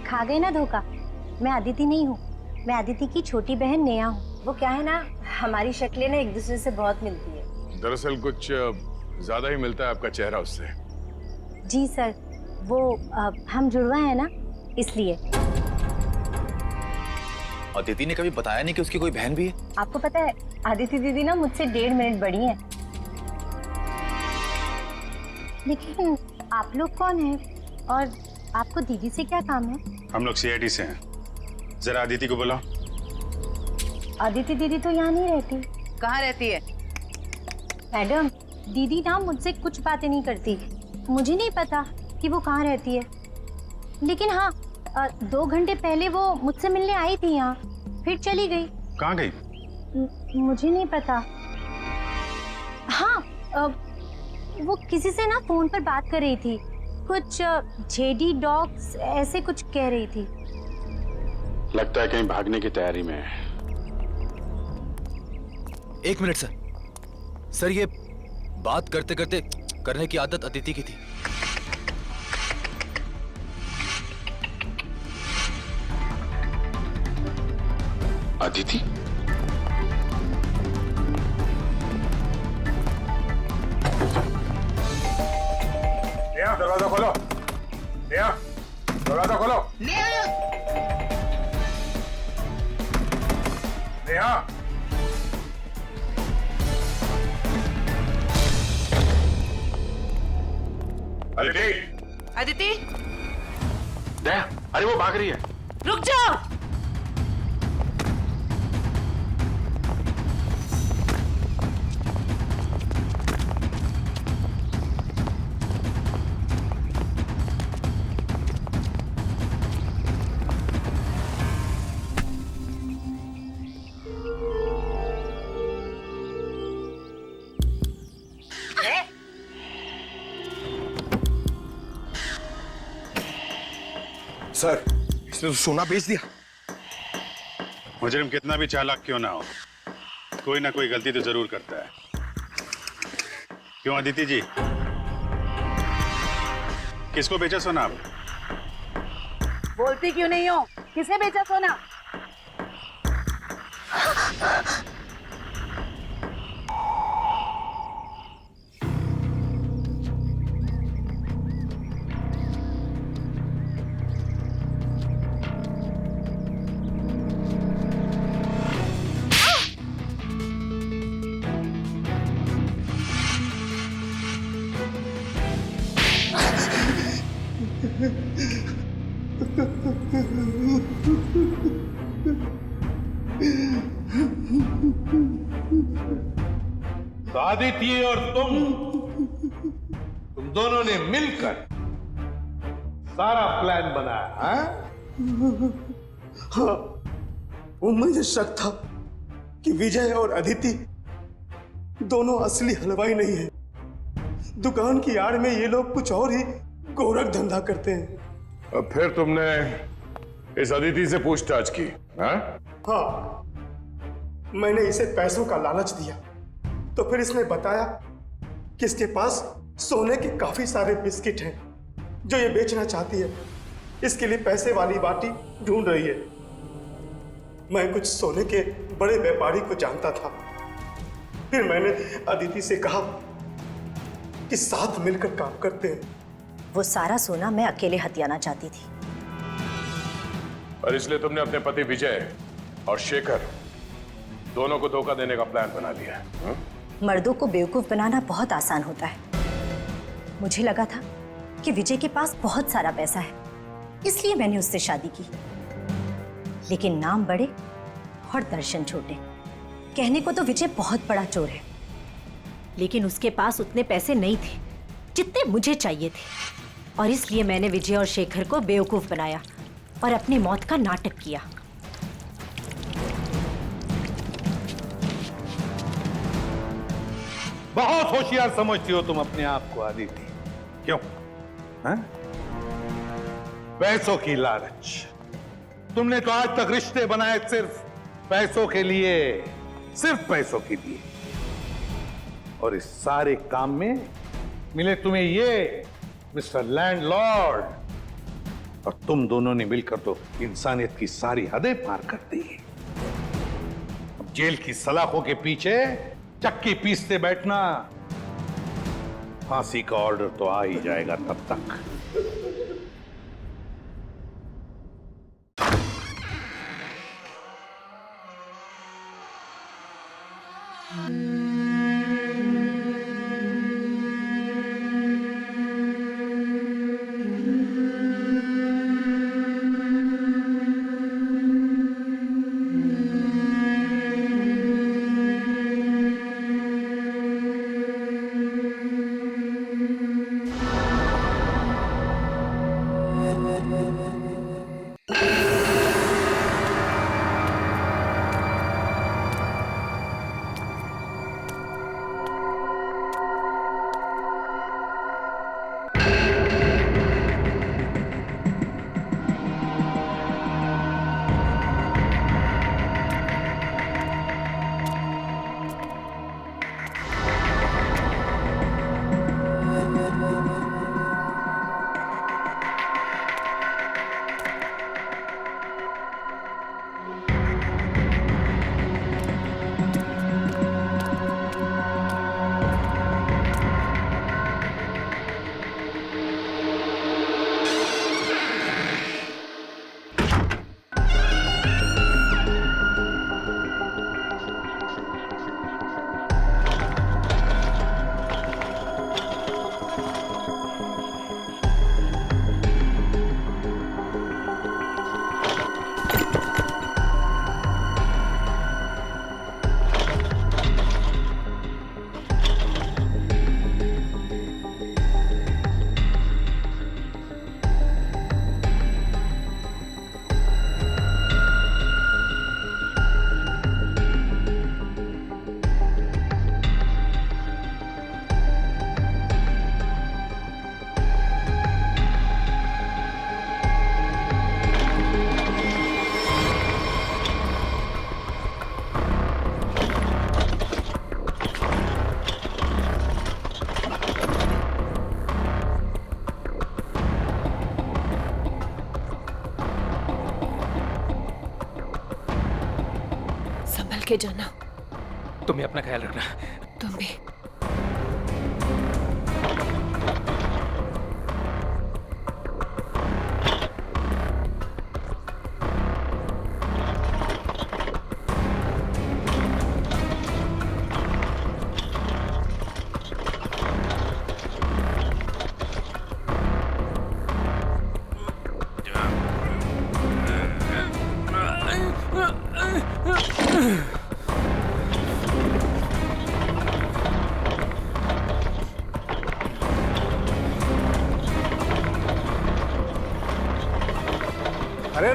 खा गए ना धोखा। मैं अदिति नहीं हूँ, मैं अदिति की छोटी बहन नेहा हूँ। वो क्या है ना, हमारी शक्लें ना एक दूसरे से बहुत मिलती है। दरअसल कुछ ज्यादा ही मिलता है आपका चेहरा उससे। जी सर, वो हम जुड़वा है ना, इसलिए। अदिति ने कभी बताया नहीं कि उसकी कोई बहन भी है? आपको पता है अदिति दीदी ना मुझसे 1.5 मिनट बड़ी है। लेकिन आप लोग कौन हैं और आपको दीदी से क्या काम है? हम लोग सीआईडी से हैं, जरा अदिति को बुलाओ। अदिति दीदी तो यहाँ नहीं रहती। कहाँ रहती है? मैडम दीदी ना मुझसे कुछ बातें नहीं करती, मुझे नहीं पता कि वो कहाँ रहती है। लेकिन हाँ 2 घंटे पहले वो मुझसे मिलने आई थी यहाँ, फिर चली गई। कहाँ गई? मुझे नहीं पता। हाँ वो किसी से ना फोन पर बात कर रही थी, कुछ जेडी डॉग्स ऐसे कुछ कह रही थी। लगता है कहीं भागने की तैयारी में है। 1 मिनट सर। सर ये बात करते करते करने की आदत अदिति की थी। अदिति? नेहा दरवाजा खोलो। नेहा दरवाजा खोलो। नेहा अदिति। अदिति अरे वो भाग रही है। रुक जाओ। सर इसने तो सोना बेच दिया। मुजरिम कितना भी चालाक क्यों ना हो, कोई ना कोई गलती तो जरूर करता है। क्यों अदिति जी, किसको बेचा सोना आप? बोलती क्यों नहीं हो? किसे बेचा सोना? तो आदित्य और तुम दोनों ने मिलकर सारा प्लान बनाया, हाँ? हाँ, वो मुझे शक था कि विजय और अदिति दोनों असली हलवाई नहीं है। दुकान की आड़ में ये लोग कुछ और ही गोरख धंधा करते हैं। अब फिर तुमने इस अदिति से पूछताछ की? हाँ? हाँ, मैंने इसे पैसों का लालच दिया तो फिर इसने बताया कि इसके पास सोने के काफी सारे बिस्किट हैं जो ये बेचना चाहती है। इसके लिए पैसे वाली बाटी ढूंढ रही है। मैं कुछ सोने के बड़े व्यापारी को जानता था। फिर मैंने अदिति से कहा कि साथ मिलकर काम करते हैं। वो सारा सोना मैं अकेले हथियाना चाहती थी। और इसलिए तुमने अपने पति विजय और शेखर दोनों को धोखा देने का प्लान बना लिया। हाँ? मर्दों को बेवकूफ बनाना बहुत आसान होता है। मुझे लगा था कि विजय के पास बहुत सारा पैसा है, इसलिए मैंने उससे शादी की। लेकिन नाम बड़े और दर्शन छोटे। कहने को तो विजय बहुत बड़ा चोर है, लेकिन उसके पास उतने पैसे नहीं थे जितने मुझे चाहिए थे। और इसलिए मैंने विजय और शेखर को बेवकूफ बनाया और अपनी मौत का नाटक किया। बहुत होशियार समझती हो तुम अपने आप को आदित्य। क्यों? हाँ? पैसों की लालच। तुमने तो आज तक रिश्ते बनाए सिर्फ पैसों के लिए, सिर्फ पैसों के लिए। और इस सारे काम में मिले तुम्हें ये मिस्टर लैंडलॉर्ड, और तुम दोनों ने मिलकर तो इंसानियत की सारी हदें पार कर दी। अब जेल की सलाखों के पीछे चक्की पीसते बैठना, फांसी का ऑर्डर तो आ ही जाएगा तब तक। के जाना। तुम्हें अपना ख्याल रखना। तुम भी।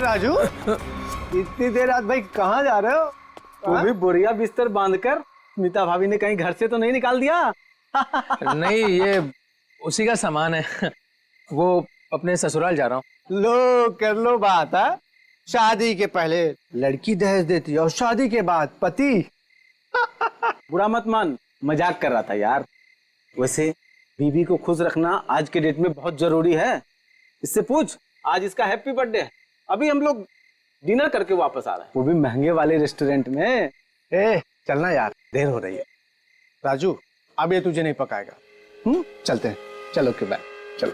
राजू, इतनी देर रात भाई कहाँ जा रहे हो? वो भी बोरिया बिस्तर बांधकर। स्मिता भाभी ने कहीं घर से तो नहीं निकाल दिया? नहीं, ये उसी का सामान है। वो अपने ससुराल जा रहा हूँ। लो कर लो बात है। शादी के पहले लड़की दहेज देती और शादी के बाद पति। बुरा मत मान, मजाक कर रहा था यार। वैसे बीवी को खुश रखना आज के डेट में बहुत जरूरी है। इससे पूछ, आज इसका हैप्पी बर्थडे है। अभी हम लोग डिनर करके वापस आ रहे हैं, वो भी महंगे वाले रेस्टोरेंट में। चलना यार, देर हो रही है। राजू, अब ये तुझे नहीं पकाएगा। चलते हैं। चलो के बाय। चलो।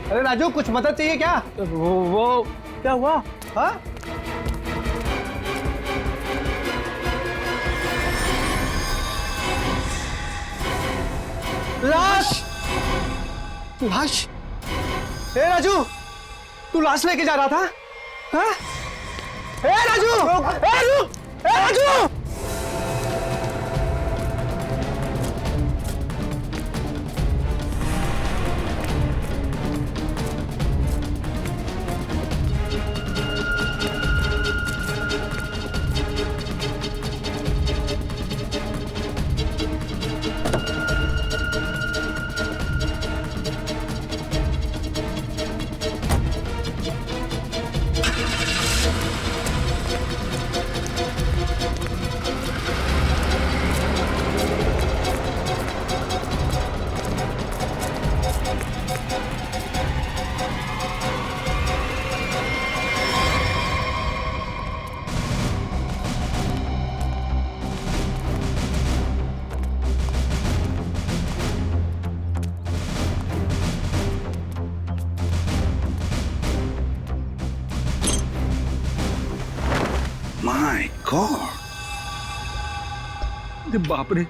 अरे राजू, कुछ मदद चाहिए क्या? वो क्या हुआ? हाँ? लाश! लाश? ए राजू, तू लाश लेके जा रहा था? हाँ? ए राजू! ए राजू! ए राजू! बाप रे,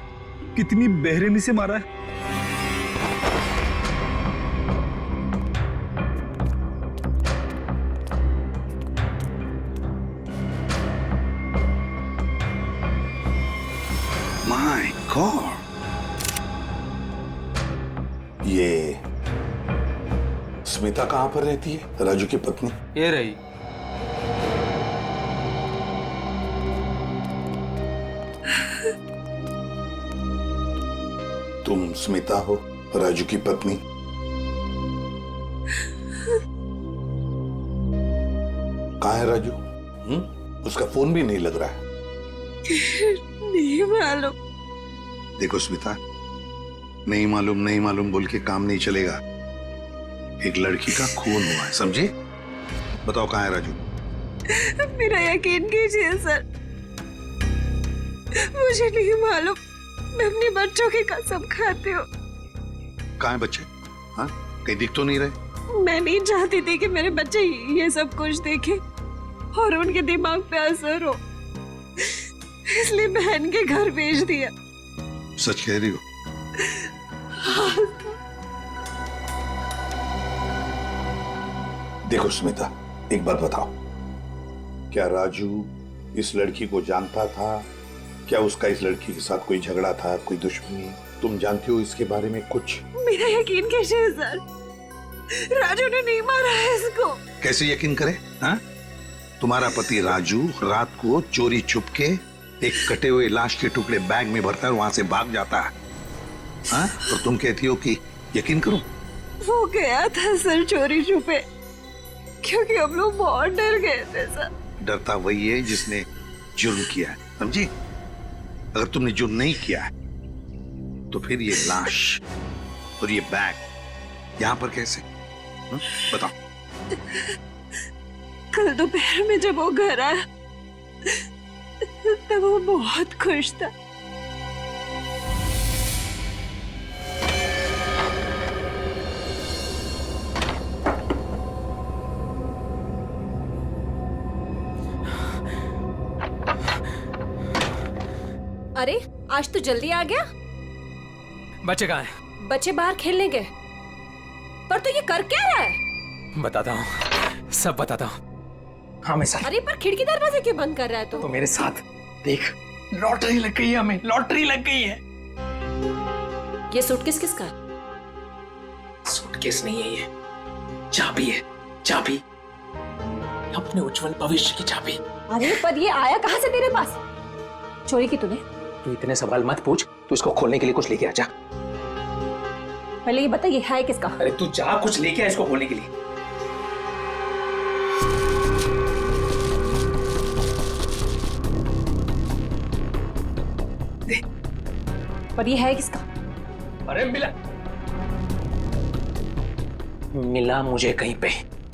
कितनी बेरहमी से मारा है। माय गॉड, ये स्मिता कहां पर रहती है? राजू की पत्नी ये रही। तुम स्मिता हो, राजू की पत्नी? कहाँ है राजू? उसका फोन भी नहीं लग रहा है। नहीं मालूम। देखो स्मिता, नहीं मालूम बोल के काम नहीं चलेगा। एक लड़की का खून हुआ है, समझे? बताओ कहाँ है राजू? मेरा यकीन कीजिए सर, मुझे नहीं मालूम। मैं अपने बच्चों की कसम खाती हूँ। कहाँ है बच्चे? हाँ, कहीं दिख तो नहीं रहे। मैं नहीं चाहती थी कि मेरे बच्चे ये सब कुछ देखें और उनके दिमाग पे असर हो, इसलिए बहन के घर भेज दिया। सच कह रही हो? देखो स्मिता, एक बात बताओ, क्या राजू इस लड़की को जानता था? क्या उसका इस लड़की के साथ कोई झगड़ा था, कोई दुश्मनी? तुम जानती हो इसके बारे में कुछ? मेरा यकीन कीजिए सर, राजू ने नहीं मारा है इसको। कैसे यकीन करे? हाँ? तुम्हारा पति राजू रात को चोरी छुप के एक कटे हुए लाश के टुकड़े बैग में भरकर वहां से भाग जाता है। हाँ? और तुम कहती हो कि यकीन करूं? वो गया था सर चोरी छुपे, क्योंकि हम लोग बहुत डर गए थे सर। डरता वही है जिसने जुर्म किया है, समझी? अगर तुमने जुर्म नहीं किया है तो फिर ये लाश और ये बैग यहाँ पर कैसे? बताओ। कल दोपहर में जब वो घर आया तब वो बहुत खुश था। अरे आज तो जल्दी आ गया। बच्चे कहाँ हैं? बच्चे बाहर खेलने गए। पर तू ये कर क्या रहा है? बताता हूँ, सब बताता हूँ। हाँ मैं सर। अरे पर खिड़की दरवाजे क्यों बंद कर रहा है तो मेरे साथ देख, लॉटरी लग गई है, हमें लॉटरी लग गई है। ये सूटकेस किसका है? सूटकेस नहीं है ये, चाबी है, चाबी, अपने उज्जवल भविष्य की चाबी। अरे पर ये आया कहाँ से तेरे पास? चोरी की तूने? तू इतने सवाल मत पूछ, तू इसको खोलने के लिए कुछ लेके आ जा। पहले ये बता ये है किसका? अरे तू जा, कुछ लेके आ इसको खोलने के लिए। दे। पर ये है किसका? अरे मिला मुझे कहीं पे।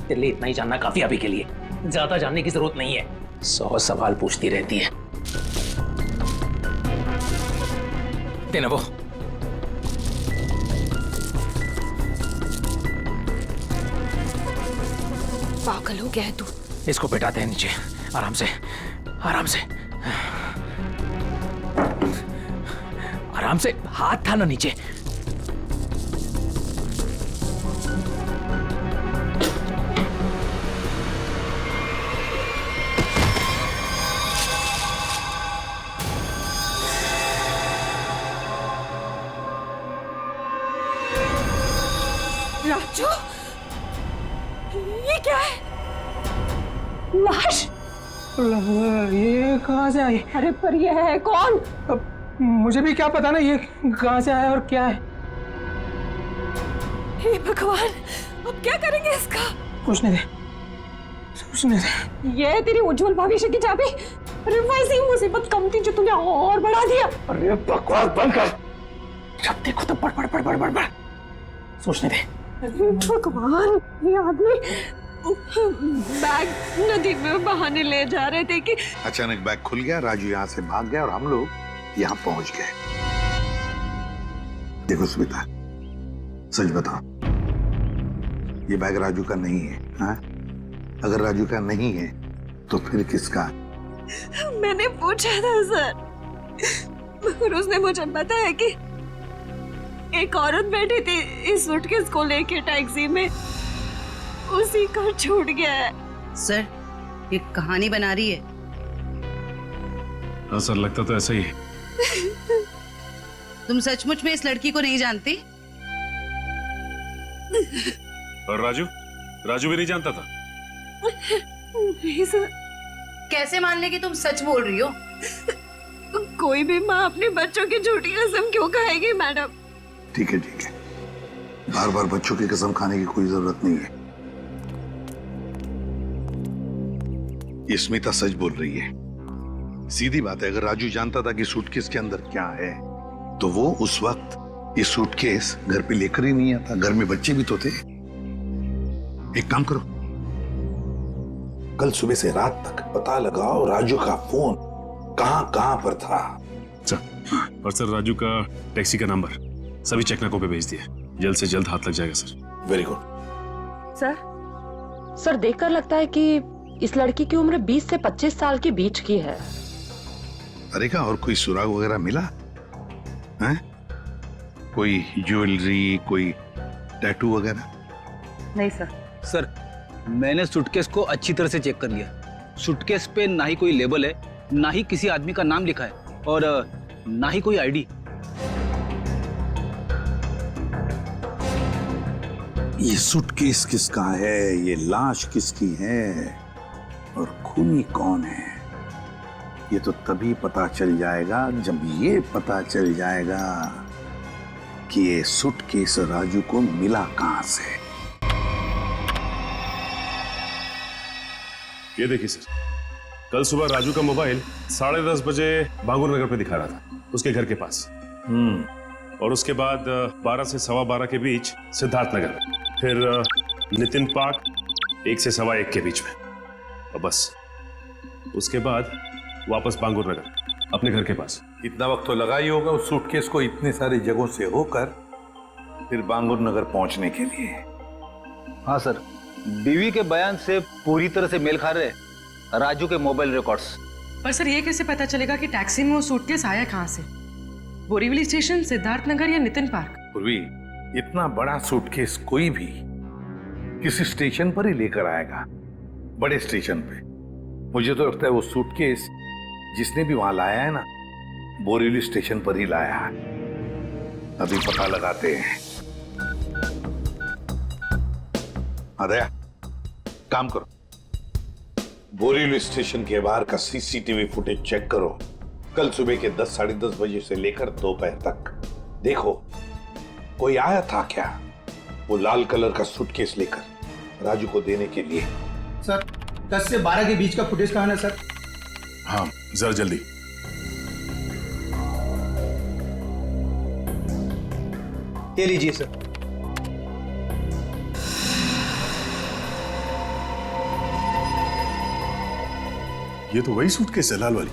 तेरे लिए इतना ही जानना काफी अभी के लिए, ज्यादा जानने की जरूरत नहीं है। 100 सवाल पूछती रहती है। देना वो। पागल हो गया है तू। इसको बैठाते हैं नीचे, आराम से, आराम से, आराम से। हाथ था ना नीचे। राजू, ये क्या है? लाश? ये कहाँ से आई? अरे पर ये है कौन? अब मुझे भी क्या पता ना ये कहाँ से आया और क्या है। हे भगवान, अब क्या करेंगे इसका? पूछने दे, पूछने दे। ये है तेरी उज्जवल भविष्य की चाबी। अरे वैसी ही मुसीबत कम थी जो तूने और बढ़ा दिया। अरे बकवास बंद कर। जब देखो तो बड़ बड़ बड़ बड़ बड़ बड़। सोचने दे। भगवान, ये आदमी बैग नदी में बहाने ले जा रहे थे कि अचानक बैग खुल गया, राजू यहाँ से भाग गया और हम लोग यहाँ पहुंच गए। देखो स्मिता, सच बताओ, ये बैग राजू का नहीं है। हाँ? अगर राजू का नहीं है तो फिर किसका? मैंने पूछा था सर, और उसने मुझे बताया कि एक औरत बैठी थी इस सूटकेस को लेके टैक्सी में, उसी का छूट गया है। सर, ये कहानी बना रही है। हाँ सर, लगता तो ऐसा ही है। तुम सचमुच में इस लड़की को नहीं जानती? और राजू? राजू भी नहीं जानता था? नहीं सर। कैसे मान ले कि तुम सच बोल रही हो? कोई भी माँ अपने बच्चों की झूठी कसम क्यों खाएगी मैडम? ठीक है, ठीक है, बार बार बच्चों की कसम खाने की कोई जरूरत नहीं है। ये स्मिता सच बोल रही है। सीधी बात है, अगर राजू जानता था कि सूटकेस के अंदर क्या है तो वो उस वक्त ये सूटकेस घर पे लेकर ही नहीं आता। घर में बच्चे भी तो थे। एक काम करो, कल सुबह से रात तक पता लगाओ राजू का फोन कहां पर था। अच्छा, और सर राजू का टैक्सी का नंबर सभी चेकनाकों पे भेज दिया, जल्द से जल्द हाथ लग जाएगा सर। Very good. सर देखकर लगता है कि इस लड़की की उम्र 20 से 25 साल के बीच की है। अरे क्या और कोई सुराग वगैरह मिला है? कोई ज्वेलरी, कोई टैटू वगैरह? नहीं सर। सर, मैंने सूटकेस को अच्छी तरह से चेक कर लिया। सूटकेस पे ना ही कोई लेबल है, ना ही किसी आदमी का नाम लिखा है और ना ही कोई आईडी। ये सूटकेस किसका है, ये लाश किसकी है और खूनी कौन है, ये तो तभी पता चल जाएगा जब ये पता चल जाएगा कि ये सूटकेस राजू को मिला कहां से। ये देखिए सर, कल सुबह राजू का मोबाइल 10:30 बजे भांगुर नगर पे दिखा रहा था, उसके घर के पास। और उसके बाद 12 से 12:15 के बीच सिद्धार्थ नगर, फिर नितिन पार्क 1 से 1:15 के बीच में, और बस उसके बाद वापस बांगुर नगर अपने घर के पास। इतना वक्त तो लगा ही होगा उस सूटकेस को इतनी सारी जगहों से होकर फिर बांगुर नगर पहुंचने के लिए। हाँ सर, बीवी के बयान से पूरी तरह से मेल खा रहे राजू के मोबाइल रिकॉर्ड्स। पर सर, ये कैसे पता चलेगा कि टैक्सी में वो सूटकेस आया कहाँ से? बोरीवली स्टेशन, सिद्धार्थ नगर या नितिन पार्क? पूर्वी, इतना बड़ा सूटकेस कोई भी किसी स्टेशन पर ही लेकर आएगा, बड़े स्टेशन पे। मुझे तो लगता है वो सूटकेस जिसने भी वहां लाया है ना, बोरीवली स्टेशन पर ही लाया है। अभी पता लगाते हैं। अदया, काम करो, बोरीवली स्टेशन के बाहर का सीसीटीवी फुटेज चेक करो। कल सुबह के 10 साढ़े 10 बजे से लेकर दोपहर तक देखो कोई आया था क्या वो लाल कलर का सूटकेस लेकर राजू को देने के लिए। सर 10 से 12 के बीच का फुटेज कहाँ है सर? हाँ जरा जल्दी। ये लीजिए सर। ये तो वही सूटकेस है, लाल वाली।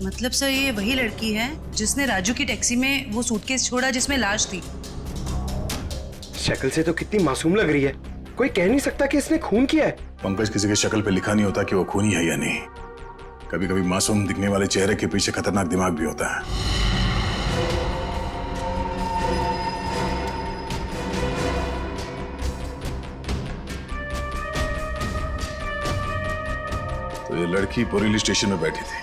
मतलब सर ये वही लड़की है जिसने राजू की टैक्सी में वो सूटकेस छोड़ा जिसमें लाश थी। शक्ल से तो कितनी मासूम लग रही है, कोई कह नहीं सकता कि इसने खून किया है। पंकज, किसी के शक्ल पे लिखा नहीं होता कि वो खूनी है या नहीं। कभी कभी मासूम दिखने वाले चेहरे के पीछे खतरनाक दिमाग भी होता है। तो ये लड़की बोरीवली स्टेशन में बैठी थी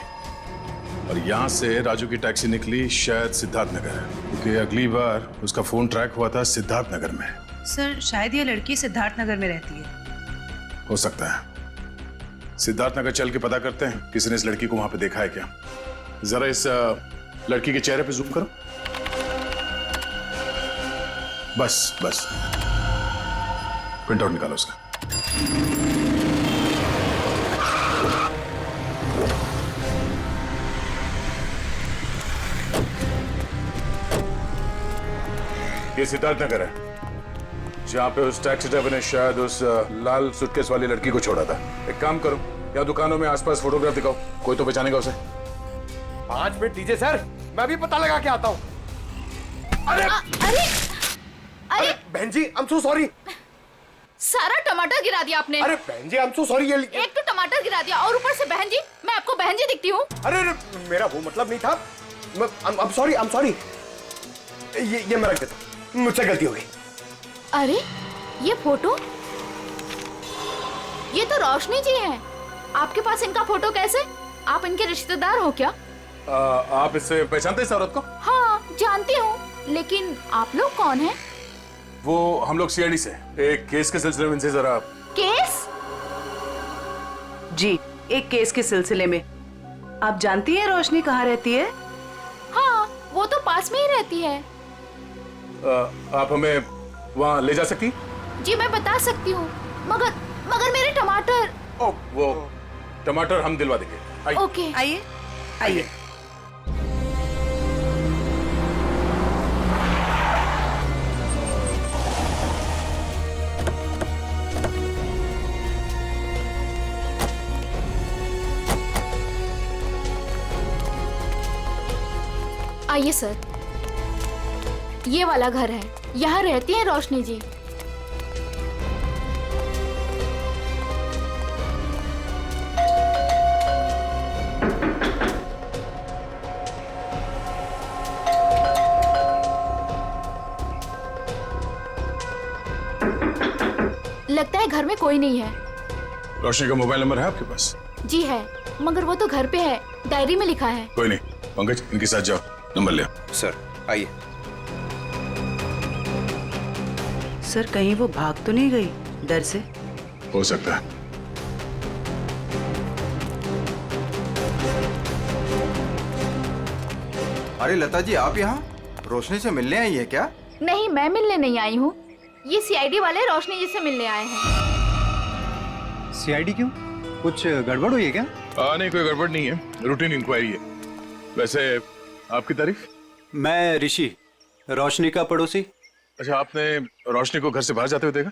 और यहाँ से राजू की टैक्सी निकली शायद सिद्धार्थ नगर, क्योंकि अगली बार उसका फोन ट्रैक हुआ था सिद्धार्थ नगर में। सर शायद ये लड़की सिद्धार्थ नगर में रहती है। हो सकता है। सिद्धार्थ नगर चल के पता करते हैं किसी ने इस लड़की को वहां पे देखा है क्या। जरा इस लड़की के चेहरे पे जूम करो। बस बस, प्रिंट आउट निकालो उसका। ये सिद्धार्थ नगर है जहाँ पे उस टैक्सी ड्राइवर ने शायद उस लाल सूटकेस वाली लड़की को छोड़ा था। एक काम करो, या दुकानों में आसपास फोटोग्राफ दिखाओ, कोई तो पहचानेगा उसे। 5 मिनट दीजिए सर, मैं भी पता लगा के आता हूँ। अरे अरे अरे बहन जी, आई एम सो सॉरी। सारा टमाटर गिरा दिया आपने। अरे बहन जी, आई एम सो सॉरी। एक तो टमाटर गिरा दिया और ऊपर से बहन जी, मैं आपको बहन जी दिखती हूँ? अरे मेरा वो मतलब नहीं था। I am sorry. ये मैं रख देता हूँ, मुझसे गलती हो गई। अरे ये फोटो, ये तो रोशनी जी हैं। आपके पास इनका फोटो कैसे? आप इनके रिश्तेदार हो क्या? आप इससे पहचानते हैं इस औरत को? हाँ जानती हूँ, लेकिन आप लोग कौन हैं? वो हम लोग सीआईडी से एक केस के सिलसिले में इनसे जरा। केस? जी, एक केस के सिलसिले में। आप जानती हैं रोशनी कहाँ रहती है? हाँ, वो तो पास में ही रहती है। आप हमें वहाँ ले जा सकती? जी मैं बता सकती हूँ, मगर मेरे टमाटर। ओ, वो टमाटर हम दिलवा देंगे। आइए। ओके आइए आइए। आइए सर, ये वाला घर है, यहाँ रहती है रोशनी जी। लगता है घर में कोई नहीं है। रोशनी का मोबाइल नंबर है आपके पास? जी है, मगर वो तो घर पे है, डायरी में लिखा है। कोई नहीं, पंकज इनके साथ जाओ, नंबर ले। सर आइए। सर कहीं वो भाग तो नहीं गई डर से? हो सकता है। अरे लता जी, आप यहाँ रोशनी से मिलने आई है क्या? नहीं, मैं मिलने नहीं आई हूँ, ये सीआईडी वाले रोशनी जी से मिलने आए हैं। सीआईडी क्यों? कुछ गड़बड़ हुई है क्या? नहीं, कोई गड़बड़ नहीं है, रूटीन इंक्वायरी है। वैसे आपकी तारीफ? मैं ऋषि, रोशनी का पड़ोसी। अच्छा, आपने रोशनी को घर से बाहर जाते हुए देखा?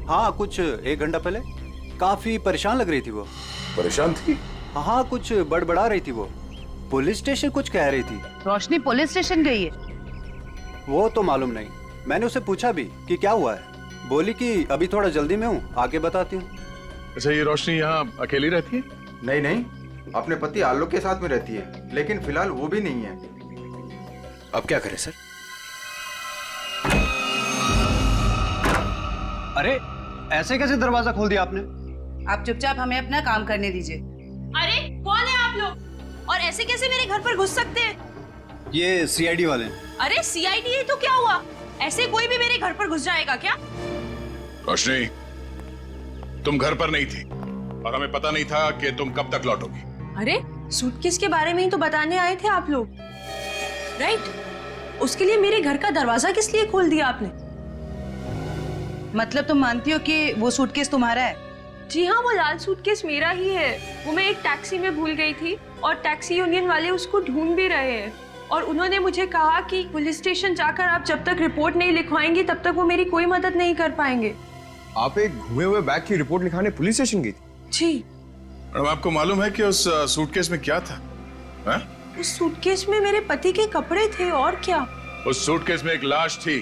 हाँ, कुछ 1 घंटा पहले। काफी परेशान लग रही थी वो। परेशान थी? हाँ, कुछ बड़बड़ा रही थी वो। पुलिस स्टेशन कुछ कह रही थी। रोशनी पुलिस स्टेशन गई है? वो तो मालूम नहीं, मैंने उससे पूछा भी कि क्या हुआ है। बोली कि अभी थोड़ा जल्दी में हूँ, आके बताती हूँ। अच्छा, ये रोशनी यहाँ अकेली रहती है? नहीं नहीं, अपने पति आलोक के साथ में रहती है, लेकिन फिलहाल वो भी नहीं है। अब क्या करें सर? अरे ऐसे कैसे दरवाजा खोल दिया आपने? आप चुपचाप हमें अपना काम करने दीजिए। अरे कौन है आप लोग और ऐसे कैसे मेरे घर पर घुस सकते हैं? ये सीआईडी वाले हैं। अरे सीआईडी है तो क्या हुआ? ऐसे कोई भी मेरे घर पर घुस जाएगा क्या? रोशनी, तुम घर पर नहीं थी और हमें पता नहीं था कि तुम कब तक लौटोगी। अरे सूटकेस के बारे में ही तो बताने आए थे आप लोग, राइट? उसके लिए मेरे घर का दरवाजा किस लिए खोल दिया आपने? मतलब तुम मानती हो कि वो सूटकेस तुम्हारा है? जी हाँ, वो लाल सूटकेस मेरा ही है। वो मैं एक टैक्सी में भूल गई थी और टैक्सी यूनियन वाले उसको ढूंढ भी रहे हैं और उन्होंने मुझे कहा कि पुलिस स्टेशन जाकर आप जब तक रिपोर्ट नहीं लिखवाएंगी तब तक वो मेरी कोई मदद नहीं कर पाएंगे। आप एक घुमे हुए बैग की रिपोर्ट लिखाने पुलिस स्टेशन गई थी? जी। मैडम, आपको मालूम है कि उस सूटकेस में क्या था? है? उस सूटकेस में मेरे पति के कपड़े थे और क्या? उस सूटकेस में एक लाश थी।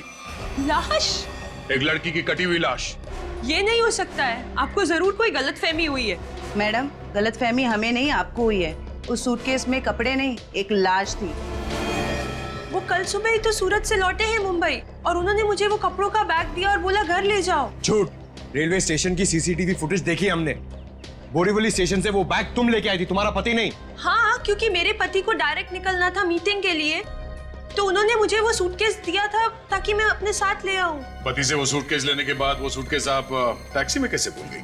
लाश? एक लड़की की कटी हुई लाश। ये नहीं हो सकता है, आपको जरूर कोई गलतफहमी हुई है। मैडम, गलतफहमी हमें नहीं आपको हुई है। उस सूटकेस में कपड़े नहीं, एक लाश थी। वो कल सुबह ही तो सूरत से लौटे हैं मुंबई और उन्होंने मुझे वो कपड़ों का बैग दिया और बोला घर ले जाओ। झूठ। रेलवे स्टेशन की सीसीटीवी फुटेज देखी हमने। बोरीवली स्टेशन से वो बैग तुम लेके आई थी, तुम्हारा पति नहीं। हाँ, क्योंकि मेरे पति को डायरेक्ट निकलना था मीटिंग के लिए, तो उन्होंने मुझे वो सूटकेस दिया था ताकि मैं अपने साथ ले आऊं। पति से वो सूटकेस लेने के बाद वो सूटकेस आप टैक्सी में कैसे भूल गई?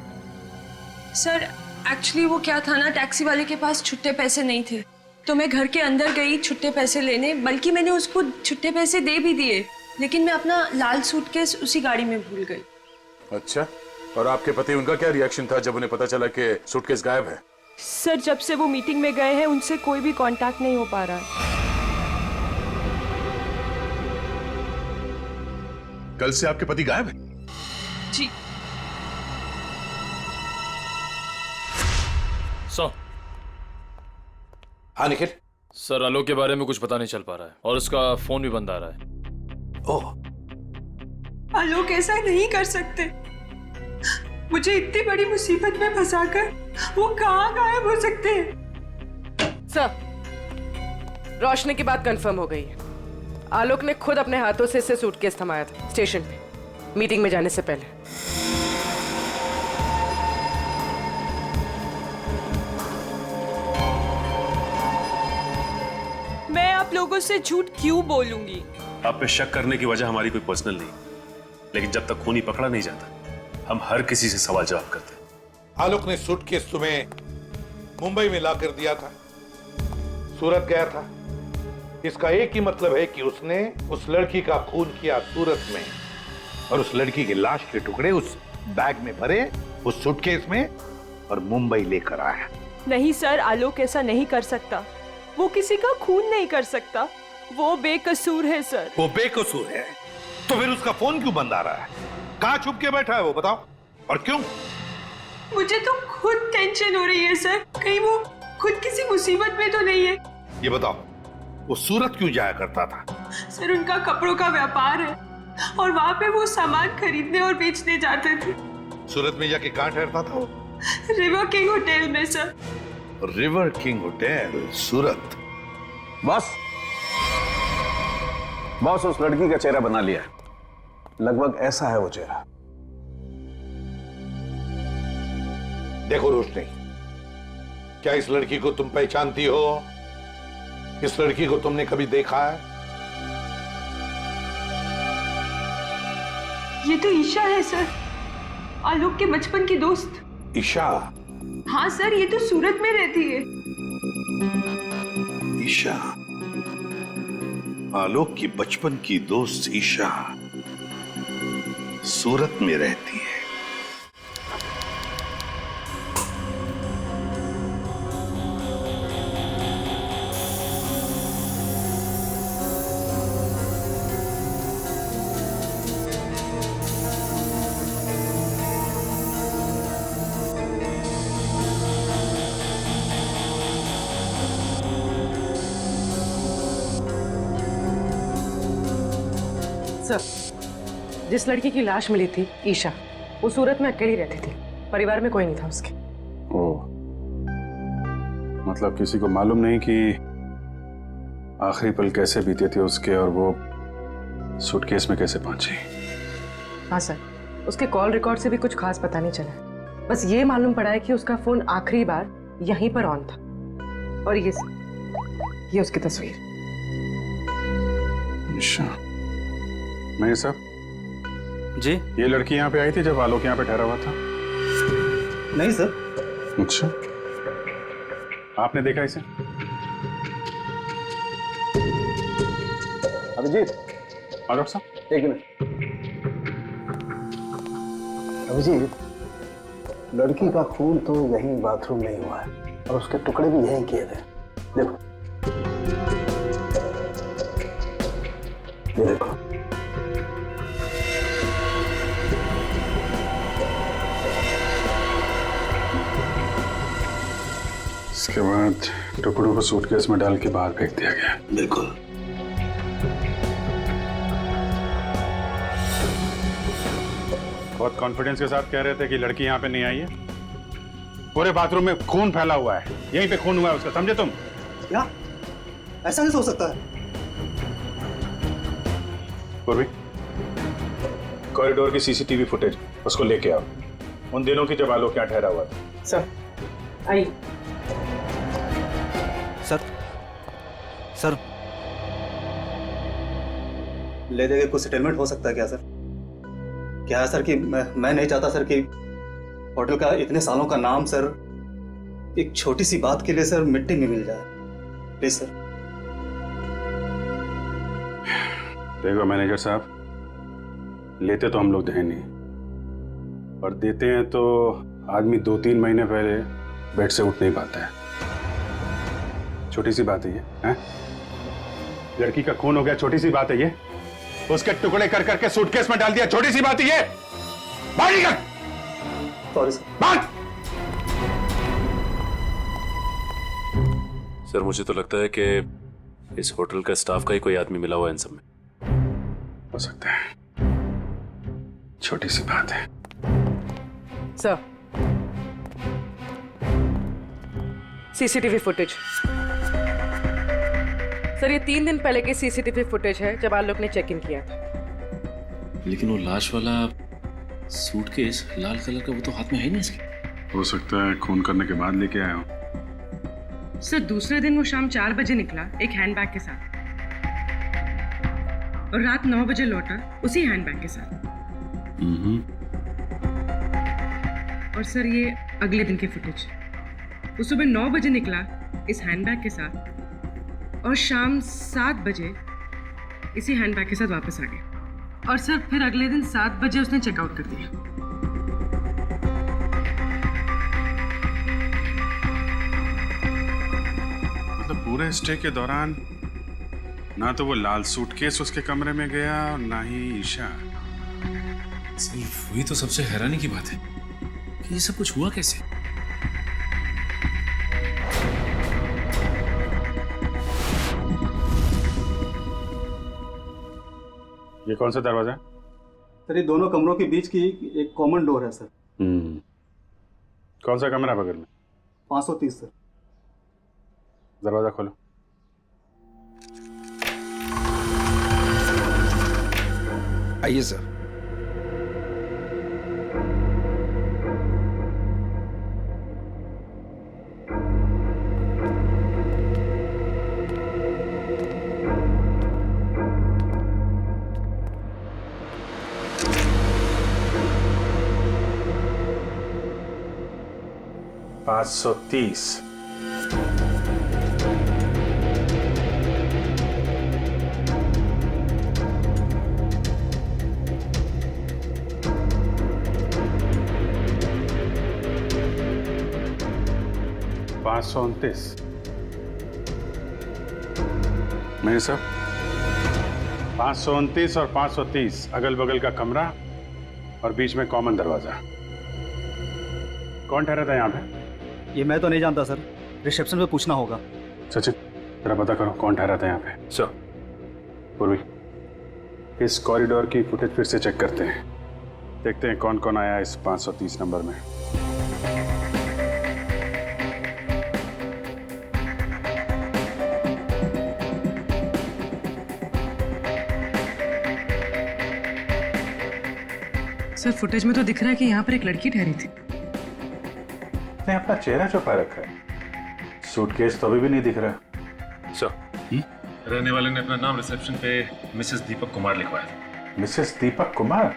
सर, एक्चुअली वो क्या था ना, टैक्सी वाले के पास छुट्टे पैसे नहीं थे तो मैं घर के अंदर गई छुट्टे पैसे लेने, बल्कि मैंने उसको छुट्टे पैसे दे भी दिए, लेकिन मैं अपना लाल सूटकेस उसी गाड़ी में भूल गई। अच्छा, और आपके पति, उनका क्या रिएक्शन था जब उन्हें पता चला कि सूटकेस गायब है? सर, जब से वो मीटिंग में गए हैं उनसे कोई भी कांटेक्ट नहीं हो पा रहा है। कल से आपके पति गायब है? जी। हाँ निखिल। सर, आलोक के बारे में कुछ पता नहीं चल पा रहा है और उसका फोन भी बंद आ रहा है। ओह, आलोक ऐसा नहीं कर सकते। मुझे इतनी बड़ी मुसीबत में फंसाकर वो कहाँ गायब हो सकते हैं? सर, रोशनी की बात कंफर्म हो गई है। आलोक ने खुद अपने हाथों से इससे सूटकेस थमाया था स्टेशन पे, मीटिंग में जाने से पहले। मैं आप लोगों से झूठ क्यों बोलूंगी? आप पे शक करने की वजह हमारी कोई पर्सनल नहीं, लेकिन जब तक खूनी पकड़ा नहीं जाता हम हर किसी से सवाल जवाब करते हैं। आलोक ने सूटकेस तुम्हें मुंबई में ला कर दिया था, सूरत गया था। इसका एक ही मतलब है कि उसने उस लड़की का खून किया सूरत में और उस लड़की की लाश के टुकड़े उस बैग में भरे, उस सूटकेस में, और मुंबई लेकर आया। नहीं सर, आलोक ऐसा नहीं कर सकता। वो किसी का खून नहीं कर सकता। वो बेकसूर है सर। वो बेकसूर है तो फिर उसका फोन क्यों बंद आ रहा है? कहाँ छुप के बैठा है वो, बताओ, और क्यों? मुझे तो खुद टेंशन हो रही है सर, कहीं वो खुद किसी मुसीबत में तो नहीं है। ये बताओ, वो सूरत क्यों जाया करता था? सर, उनका कपड़ों का व्यापार है और वहाँ पे वो सामान खरीदने और बेचने जाते थे। सूरत में जाके कहाँ ठहरता था वो? रिवर किंग होटल में सर। रिवर किंग होटल, सूरत। बॉस उस लड़की का चेहरा बना लिया, लगभग ऐसा है वो चेहरा। देखो रोशनी, क्या इस लड़की को तुम पहचानती हो? इस लड़की को तुमने कभी देखा है? ये तो ईशा है सर, आलोक के बचपन की दोस्त। ईशा? हाँ सर, ये तो सूरत में रहती है। ईशा, आलोक की बचपन की दोस्त ईशा सूरत में रहती है। सर, जिस लड़की की लाश मिली थी, ईशा, वो सूरत में अकेली रहती थी, परिवार में कोई नहीं था उसके। ओह, मतलब किसी को मालूम नहीं कि आखिरी पल कैसे बीते थे उसके और वो सूटकेस में कैसे पहुंची? हाँ सर, उसके कॉल रिकॉर्ड से भी कुछ खास पता नहीं चला। बस ये मालूम पड़ा है कि उसका फोन आखिरी बार यहीं पर ऑन था। और ये उसकी तस्वीर। अच्छा, मैं साहब जी, ये लड़की यहाँ पे आई थी जब आलोक यहाँ पे ठहरा हुआ था? नहीं सर। अच्छा, आपने देखा इसे? अभिजीत, आलोक साहब एक मिनट। अभिजीत, लड़की का खून तो यहीं बाथरूम में ही हुआ है और उसके टुकड़े भी यहीं किए थे। देखो, ये देखो। इसके बाद टुकड़ों को सूटकेस में डाल के बाहर फेंक दिया गया। बिल्कुल। बहुत कॉन्फिडेंस के साथ कह रहे थे कि लड़की यहाँ पे नहीं आई है। पूरे बाथरूम में खून फैला हुआ है, यहीं पे खून हुआ है उसका, समझे तुम? क्या? ऐसा नहीं हो सकता है। पूर्वी, कॉरिडोर की सीसीटीवी फुटेज उसको लेके आओ, उन दिनों की जब आलोक यहाँ ठहरा हुआ था। सर, आई। सर, ले देके कुछ सेटलमेंट हो सकता है क्या सर? क्या है सर कि मैं नहीं चाहता सर कि होटल का इतने सालों का नाम सर एक छोटी सी बात के लिए सर मिट्टी में मिल जाए। Please sir. देखो मैनेजर साहब, लेते तो हम लोग हैं नहीं, और देते हैं तो आदमी 2-3 महीने पहले बेड से उठ नहीं पाता है। छोटी सी बात है ये, हैं? लड़की का खून हो गया, छोटी सी बात है ये। उसके टुकड़े कर करके सूटकेस में डाल दिया, छोटी सी बात है ये। बाहर निकल। Sorry sir. बात। सर, मुझे तो लगता है कि इस होटल का स्टाफ का ही कोई आदमी मिला हुआ है इन सब में। हो सकता है, छोटी सी बात है। Sir, CCTV footage. सर, ये 3 दिन पहले की सीसीटीवी फुटेज है जब आलोक ने चेक इन किया था। लेकिन वो लाश वाला सूटकेस लाल कलर का, वो तो हाथ में है नहीं इसके। हो सकता है खून करने के बाद लेके आया हूं। सर, दूसरे दिन वो शाम 4 बजे निकला एक हैंडबैग के साथ, और रात 9 बजे लौटा उसी हैंडबैग के साथ। और सर, ये अगले दिन की फुटेज। वो सुबह 9 बजे निकला इस हैंडबैग के साथ, और शाम 7 बजे इसी हैंडबैग के साथ वापस आ गया। और सर, फिर अगले दिन 7 बजे उसने चेकआउट कर दिया। मतलब पूरे स्टे के दौरान ना तो वो लाल सूटकेस उसके कमरे में गया और ना ही ईशा। सिर्फ वही तो सबसे हैरानी की बात है कि ये सब कुछ हुआ कैसे। ये कौन सा दरवाजा है? सर, ये दोनों कमरों के बीच की एक कॉमन डोर है सर। कौन सा कमरा बगल में? 530 सर। दरवाजा खोलो। आइए सर। पाँच 530। मेरे साहब, 529 और 530 अगल बगल का कमरा और बीच में कॉमन दरवाजा। कौन ठहरा था यहाँ पे? ये मैं तो नहीं जानता सर, रिसेप्शन पे पूछना होगा। सचिन, जरा पता करो कौन ठहरा था यहाँ पे। सर। पूर्वी, इस कॉरिडोर की फुटेज फिर से चेक करते हैं, देखते हैं कौन कौन आया इस 530 नंबर में। सर फुटेज में तो दिख रहा है कि यहाँ पर एक लड़की ठहरी थी। ने अपना चेहरा छुपा रखा है, सूटकेस तो अभी भी नहीं दिख रहा। सर, रहने वाले ने अपना नाम रिसेप्शन पे मिसेस दीपक कुमार लिखवाया था। मिसेस दीपक कुमार?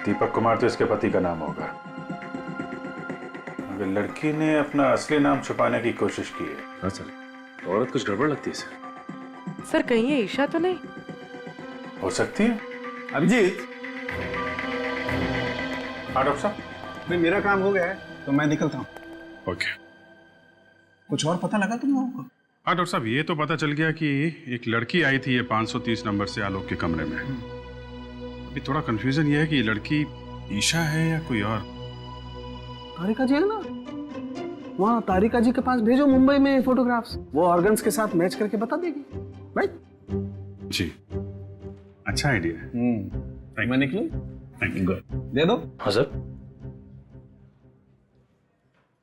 दीपक कुमार तो इसके पति का नाम होगा। अगर लड़की ने अपना असली नाम छुपाने की कोशिश की है। हाँ सर, औरत कुछ गड़बड़ लगती है सर। सर कहीं ये ईशा तो नहीं? हो सकती है। अभिजीत, हाँ डॉक्टर साहब, भाई मेरा काम हो गया है तो मैं निकलता हूँ। ओके। कुछ और पता लगा तुम लोगों को? हाँ डॉक्टर साहब, ये तो पता चल गया कि एक लड़की आई थी ये 530 नंबर से आलोक के कमरे में। अभी थोड़ा कंफ्यूजन ये है कि ये लड़की ईशा है या कोई और। तारिका जी है ना, वहाँ तारिका जी के पास भेजो मुंबई में फोटोग्राफ्स, वो ऑर्गन्स के साथ मैच करके बता देगी। राइट? जी, अच्छा आइडिया है। मैं निकलूं? Thank you. दे दो। हाँ सर।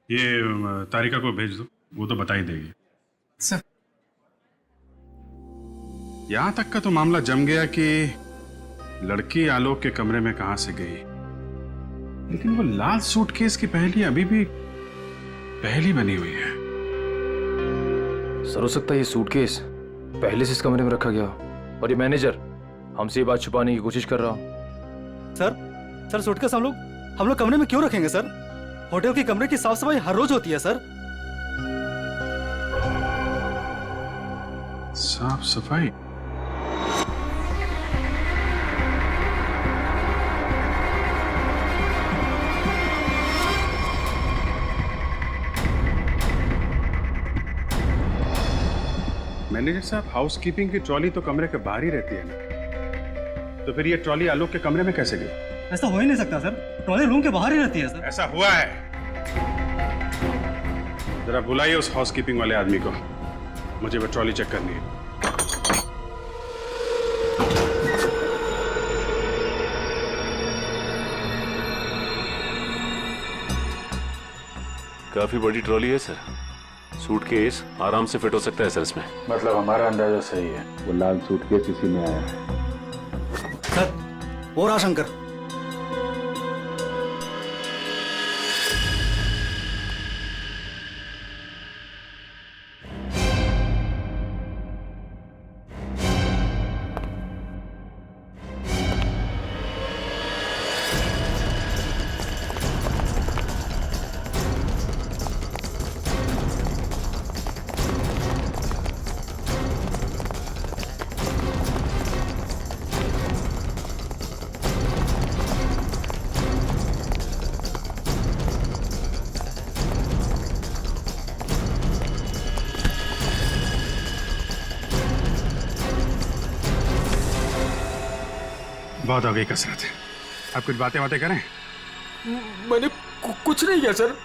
ये तारिका को भेज दो, वो तो बता ही देगी। सर, यहां तक का तो मामला जम गया कि लड़की आलोक के कमरे में कहां से गई, लेकिन वो लाल सूटकेस की पहेली अभी भी पहेली बनी हुई है। सर हो सकता है ये सूटकेस पहले से इस कमरे में रखा गया और ये मैनेजर हमसे ये बात छुपाने की कोशिश कर रहा हो। सर सूटकेस हम लोग कमरे में क्यों रखेंगे सर? होटल के कमरे की साफ सफाई हर रोज होती है सर। साफ सफाई? मैनेजर साहब, हाउसकीपिंग की ट्रॉली तो कमरे के बाहर ही रहती है ना, तो फिर ये ट्रॉली आलोक के कमरे में कैसे गई? ऐसा हो ही नहीं सकता सर, ट्रॉली रूम के बाहर ही रहती है सर। ऐसा हुआ है। जरा बुलाइए उस हाउसकीपिंग वाले आदमी को, मुझे वो ट्रॉली चेक करनी है। काफी बड़ी ट्रॉली है सर, सूटकेस आराम से फिट हो सकता है सर इसमें। मतलब हमारा अंदाजा सही है, वो लाल सूटकेस इसी में आया है। सर, वो रहा शंकर। बहुत हो गई कसरत, आप कुछ बातें करें। मैंने कुछ नहीं किया सर,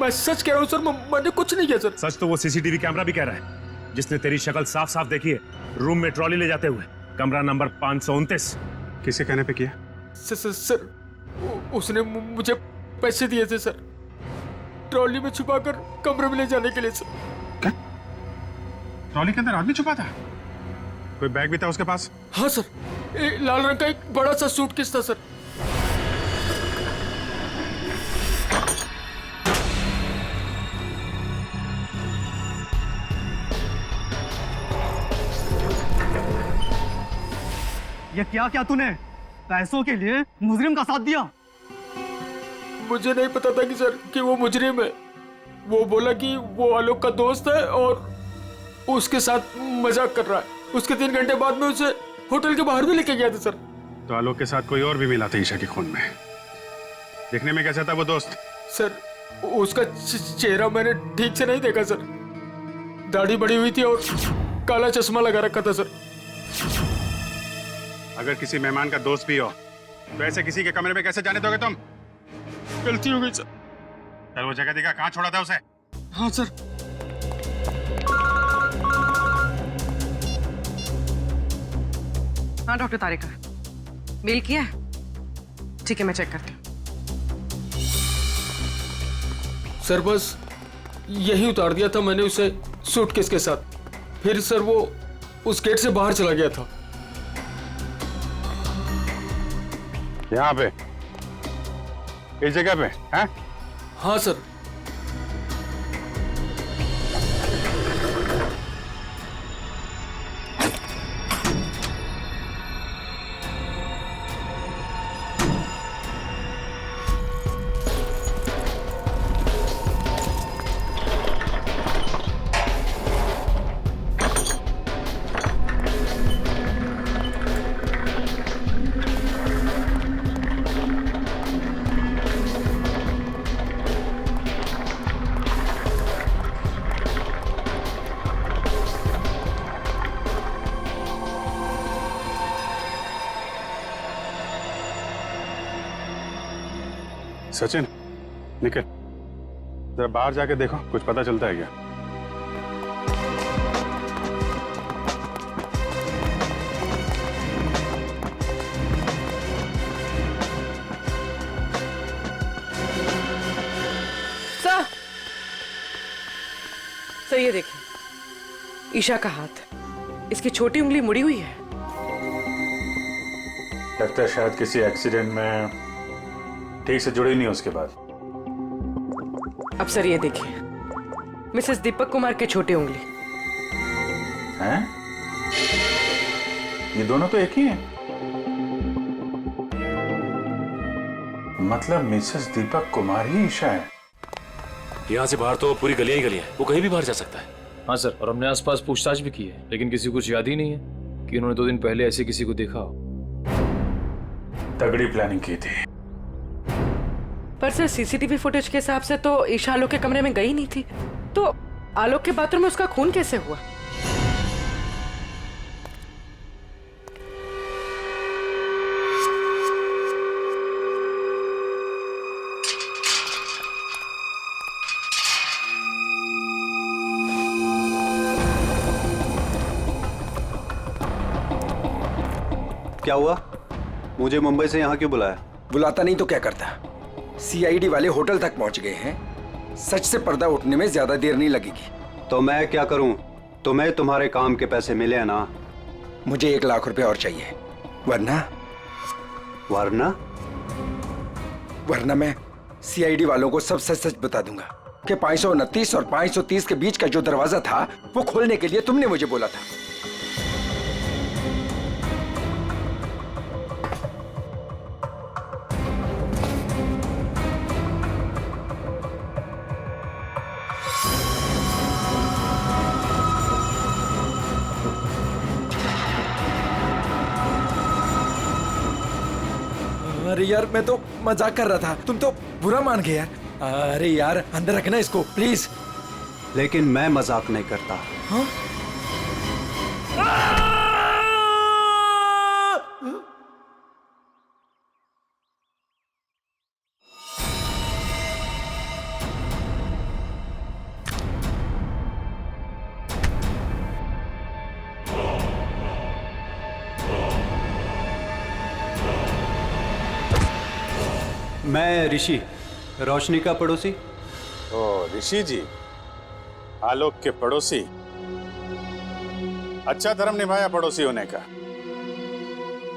मैं सच कह रहा हूँ सर, मैंने कुछ नहीं किया सर। सच तो वो सीसीटीवी कैमरा भी कह रहा है, जिसने तेरी शक्ल साफ साफ देखी है रूम में ट्रॉली ले जाते हुए, कमरा नंबर 529। किसके कहने पे किया? सर उसने मुझे पैसे दिए थे सर, ट्रॉली में छुपाकर कमरे में ले जाने के लिए सर। क्या? ट्रॉली के अंदर आदमी छुपा था? कोई बैग भी था उसके पास? हाँ सर, लाल रंग का एक बड़ा सा सूटकेस था सर। ये क्या क्या तूने पैसों के लिए मुजरिम का साथ दिया? मुझे नहीं पता था कि सर कि वो मुजरिम है। वो बोला कि वो आलोक का दोस्त है और उसके साथ मजाक कर रहा है। उसके 3 घंटे बाद में उसे होटल के बाहर भी लेके गया था सर। तो आलोक के साथ कोई और भी मिला था ईशा के खून में? देखने में कैसा था वो दोस्त? सर उसका चेहरा मैंने ठीक से नहीं देखा सर, दाढ़ी बड़ी हुई थी और काला चश्मा लगा रखा था सर। अगर किसी मेहमान का दोस्त भी हो तो ऐसे किसी के कमरे में कैसे जाने दोगे तुम? गलती हो गई सर। चल वो जगह दिखा, कहाँ छोड़ा था उसे? हाँ सर। हाँ डॉक्टर तारिका, मेल किया है? ठीक है, मैं चेक करती हूँ। सर बस यही उतार दिया था मैंने उसे सूटकेस के साथ, फिर सर वो उस गेट से बाहर चला गया था। यहाँ पे, इस जगह पे, हैं? हाँ सर। सचिन, निकल, जरा बाहर जाके देखो, कुछ पता चलता है क्या? सर ये देखिए, ईशा का हाथ, इसकी छोटी उंगली मुड़ी हुई है। लगता है शायद किसी एक्सीडेंट में ठीक से जुड़ी नहीं उसके बाद। अब सर ये देखिए, मिसेस दीपक कुमार की छोटी उंगली। हैं? ये दोनों तो एक ही हैं। मतलब मिसेस दीपक कुमार ही ईशा है। यहाँ से बाहर तो पूरी गलियां ही गलियां हैं, वो कहीं भी बाहर जा सकता है। हाँ सर, और हमने आसपास पूछताछ भी की है, लेकिन किसी को कुछ याद ही नहीं है कि उन्होंने 2 दिन पहले ऐसे किसी को देखा हो। तगड़ी प्लानिंग की थी। पर सर सीसीटीवी फुटेज के हिसाब से तो ईशा आलोक के कमरे में गई नहीं थी, तो आलोक के बाथरूम में उसका खून कैसे हुआ? क्या हुआ? मुझे मुंबई से यहाँ क्यों बुलाया? बुलाता नहीं तो क्या करता? सीआईडी वाले होटल तक पहुंच गए हैं। सच से पर्दा उठने में ज्यादा देर नहीं लगेगी। तो मैं क्या करूं? तुम्हें तुम्हारे काम के पैसे मिले हैं ना? मुझे 1 लाख रुपए और चाहिए, वरना वरना मैं सीआईडी वालों को सब सच सच बता दूंगा कि 529 और 530 के बीच का जो दरवाजा था वो खोलने के लिए तुमने मुझे बोला था। अरे यार, मैं तो मजाक कर रहा था, तुम तो बुरा मान गए यार। अरे यार, अंदर रखना इसको प्लीज। लेकिन मैं मजाक नहीं करता। हाँ? मैं ऋषि, रोशनी का पड़ोसी। ओ ऋषि जी, आलोक के पड़ोसी। अच्छा धर्म निभाया पड़ोसी होने का।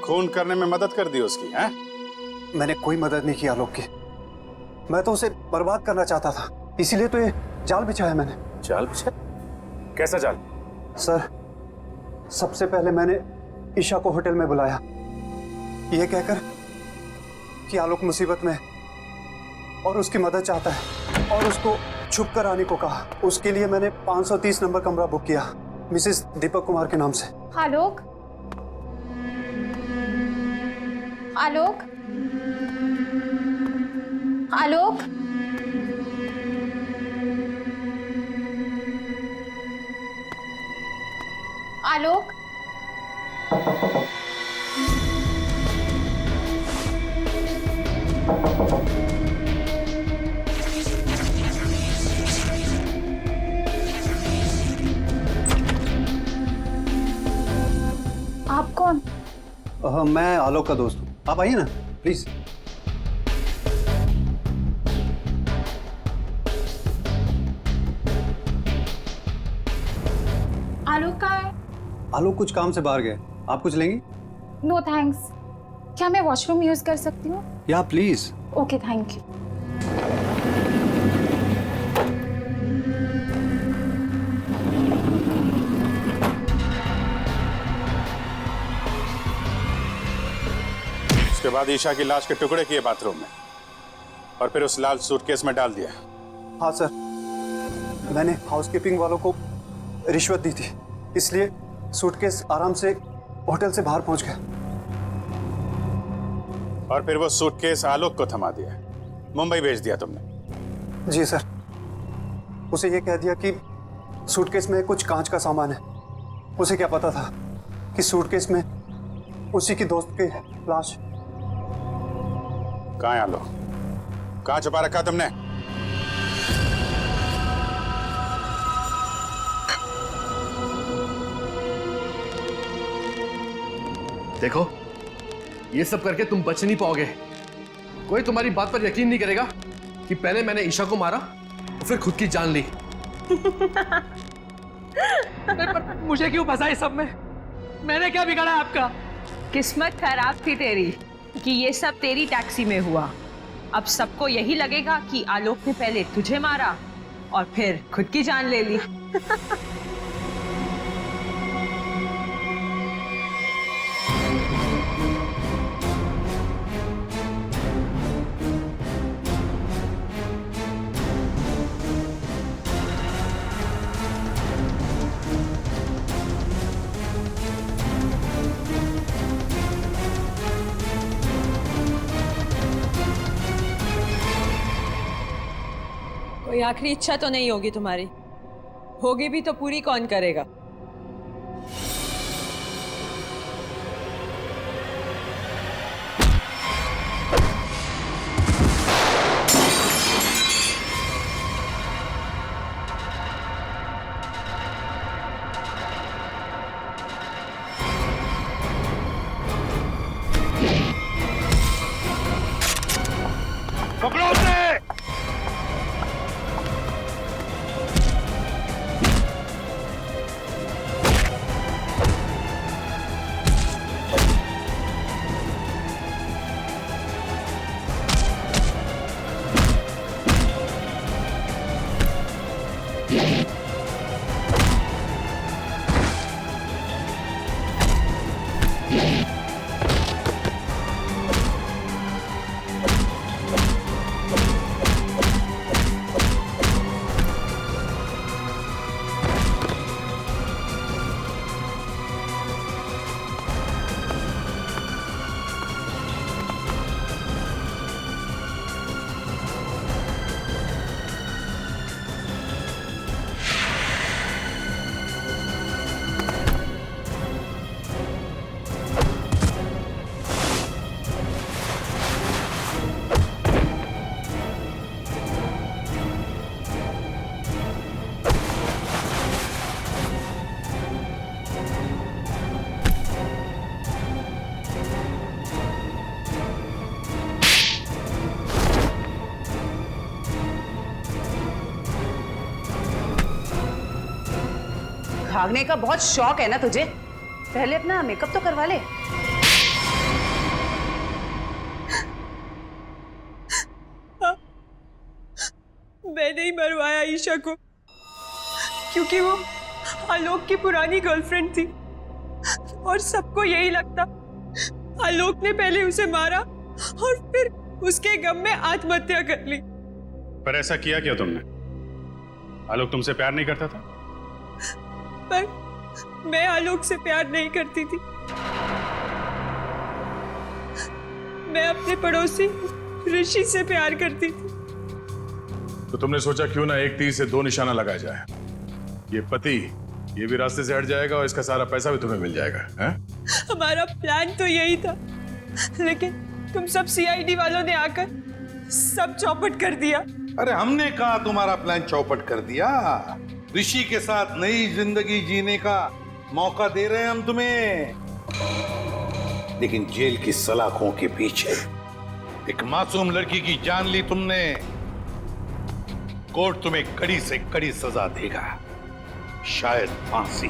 खून करने में मदद कर दी उसकी, हैं? मैंने कोई मदद नहीं की आलोक की। मैं तो उसे बर्बाद करना चाहता था, इसीलिए तो ये जाल बिछाया मैंने। जाल बिछाया? कैसा जाल? सर, सबसे पहले मैंने ईशा को होटल में बुलाया, ये कहकर कि आलोक मुसीबत में और उसकी मदद चाहता है, और उसको छुप कर आने को कहा। उसके लिए मैंने 530 नंबर कमरा बुक किया मिसेस दीपक कुमार के नाम से। आलोक, आलोक, आलोक, आलोक, आप कौन? मैं आलोक का दोस्त हूँ, आप आइए ना प्लीज। आलोक कहाँ है? आलोक कुछ काम से बाहर गए, आप कुछ लेंगी? No thanks. क्या मैं वॉशरूम यूज कर सकती हूँ? या प्लीज। Okay, thank you. उसके बाद ईशा की लाश के टुकड़े किए बाथरूम में और फिर उस लाल सूटकेस में डाल दिया। हाँ सर, मैंने हाउसकीपिंग वालों को रिश्वत दी थी, इसलिए सूटकेस आराम से होटल से बाहर पहुंच गया। और फिर वो सूटकेस आलोक को थमा दिया, मुंबई भेज दिया तुमने। जी सर, उसे ये कह दिया कि सूटकेस में कुछ कांच का सामान है। उसे क्या पता था कि सूटकेस में उसी की दोस्त की लाश। कहाँ है आलोक? कहाँ छुपा रखा तुमने? देखो, ये सब करके तुम बच नहीं पाओगे। कोई तुम्हारी बात पर यकीन नहीं करेगा कि पहले मैंने ईशा को मारा और फिर खुद की जान ली। मुझे क्यों फंसा इस सब में? मैंने क्या बिगाड़ा आपका? किस्मत खराब थी तेरी कि ये सब तेरी टैक्सी में हुआ। अब सबको यही लगेगा कि आलोक ने पहले तुझे मारा और फिर खुद की जान ले ली। कोई आखिरी इच्छा तो नहीं होगी तुम्हारी? होगी भी तो पूरी कौन करेगा? पकड़ो उसे! भागने का बहुत शौक है ना तुझे? पहले अपना मेकअप तो करवा ले। मैंने ही मरवाया ईशा को, क्योंकि वो आलोक की पुरानी गर्लफ्रेंड थी और सबको यही लगता आलोक ने पहले उसे मारा और फिर उसके गम में आत्महत्या कर ली। पर ऐसा किया क्यों तुमने? आलोक तुमसे प्यार नहीं करता था? पर मैं आलोक से प्यार नहीं करती थी। मैं अपने पड़ोसी ऋषि से प्यार करती थी। तो तुमने सोचा क्यों ना एक तीर से दो निशाना लगाया जाए। ये पति ये भी रास्ते से हट जाएगा और इसका सारा पैसा भी तुम्हें मिल जाएगा। हैं? हमारा प्लान तो यही था, लेकिन तुम सब सीआईडी वालों ने आकर सब चौपट कर दिया। अरे हमने कहा तुम्हारा प्लान चौपट कर दिया। ऋषि के साथ नई जिंदगी जीने का मौका दे रहे हैं हम तुम्हें, लेकिन जेल की सलाखों के पीछे एक मासूम लड़की की जान ली तुमने। कोर्ट तुम्हें कड़ी से कड़ी सजा देगा, शायद फांसी।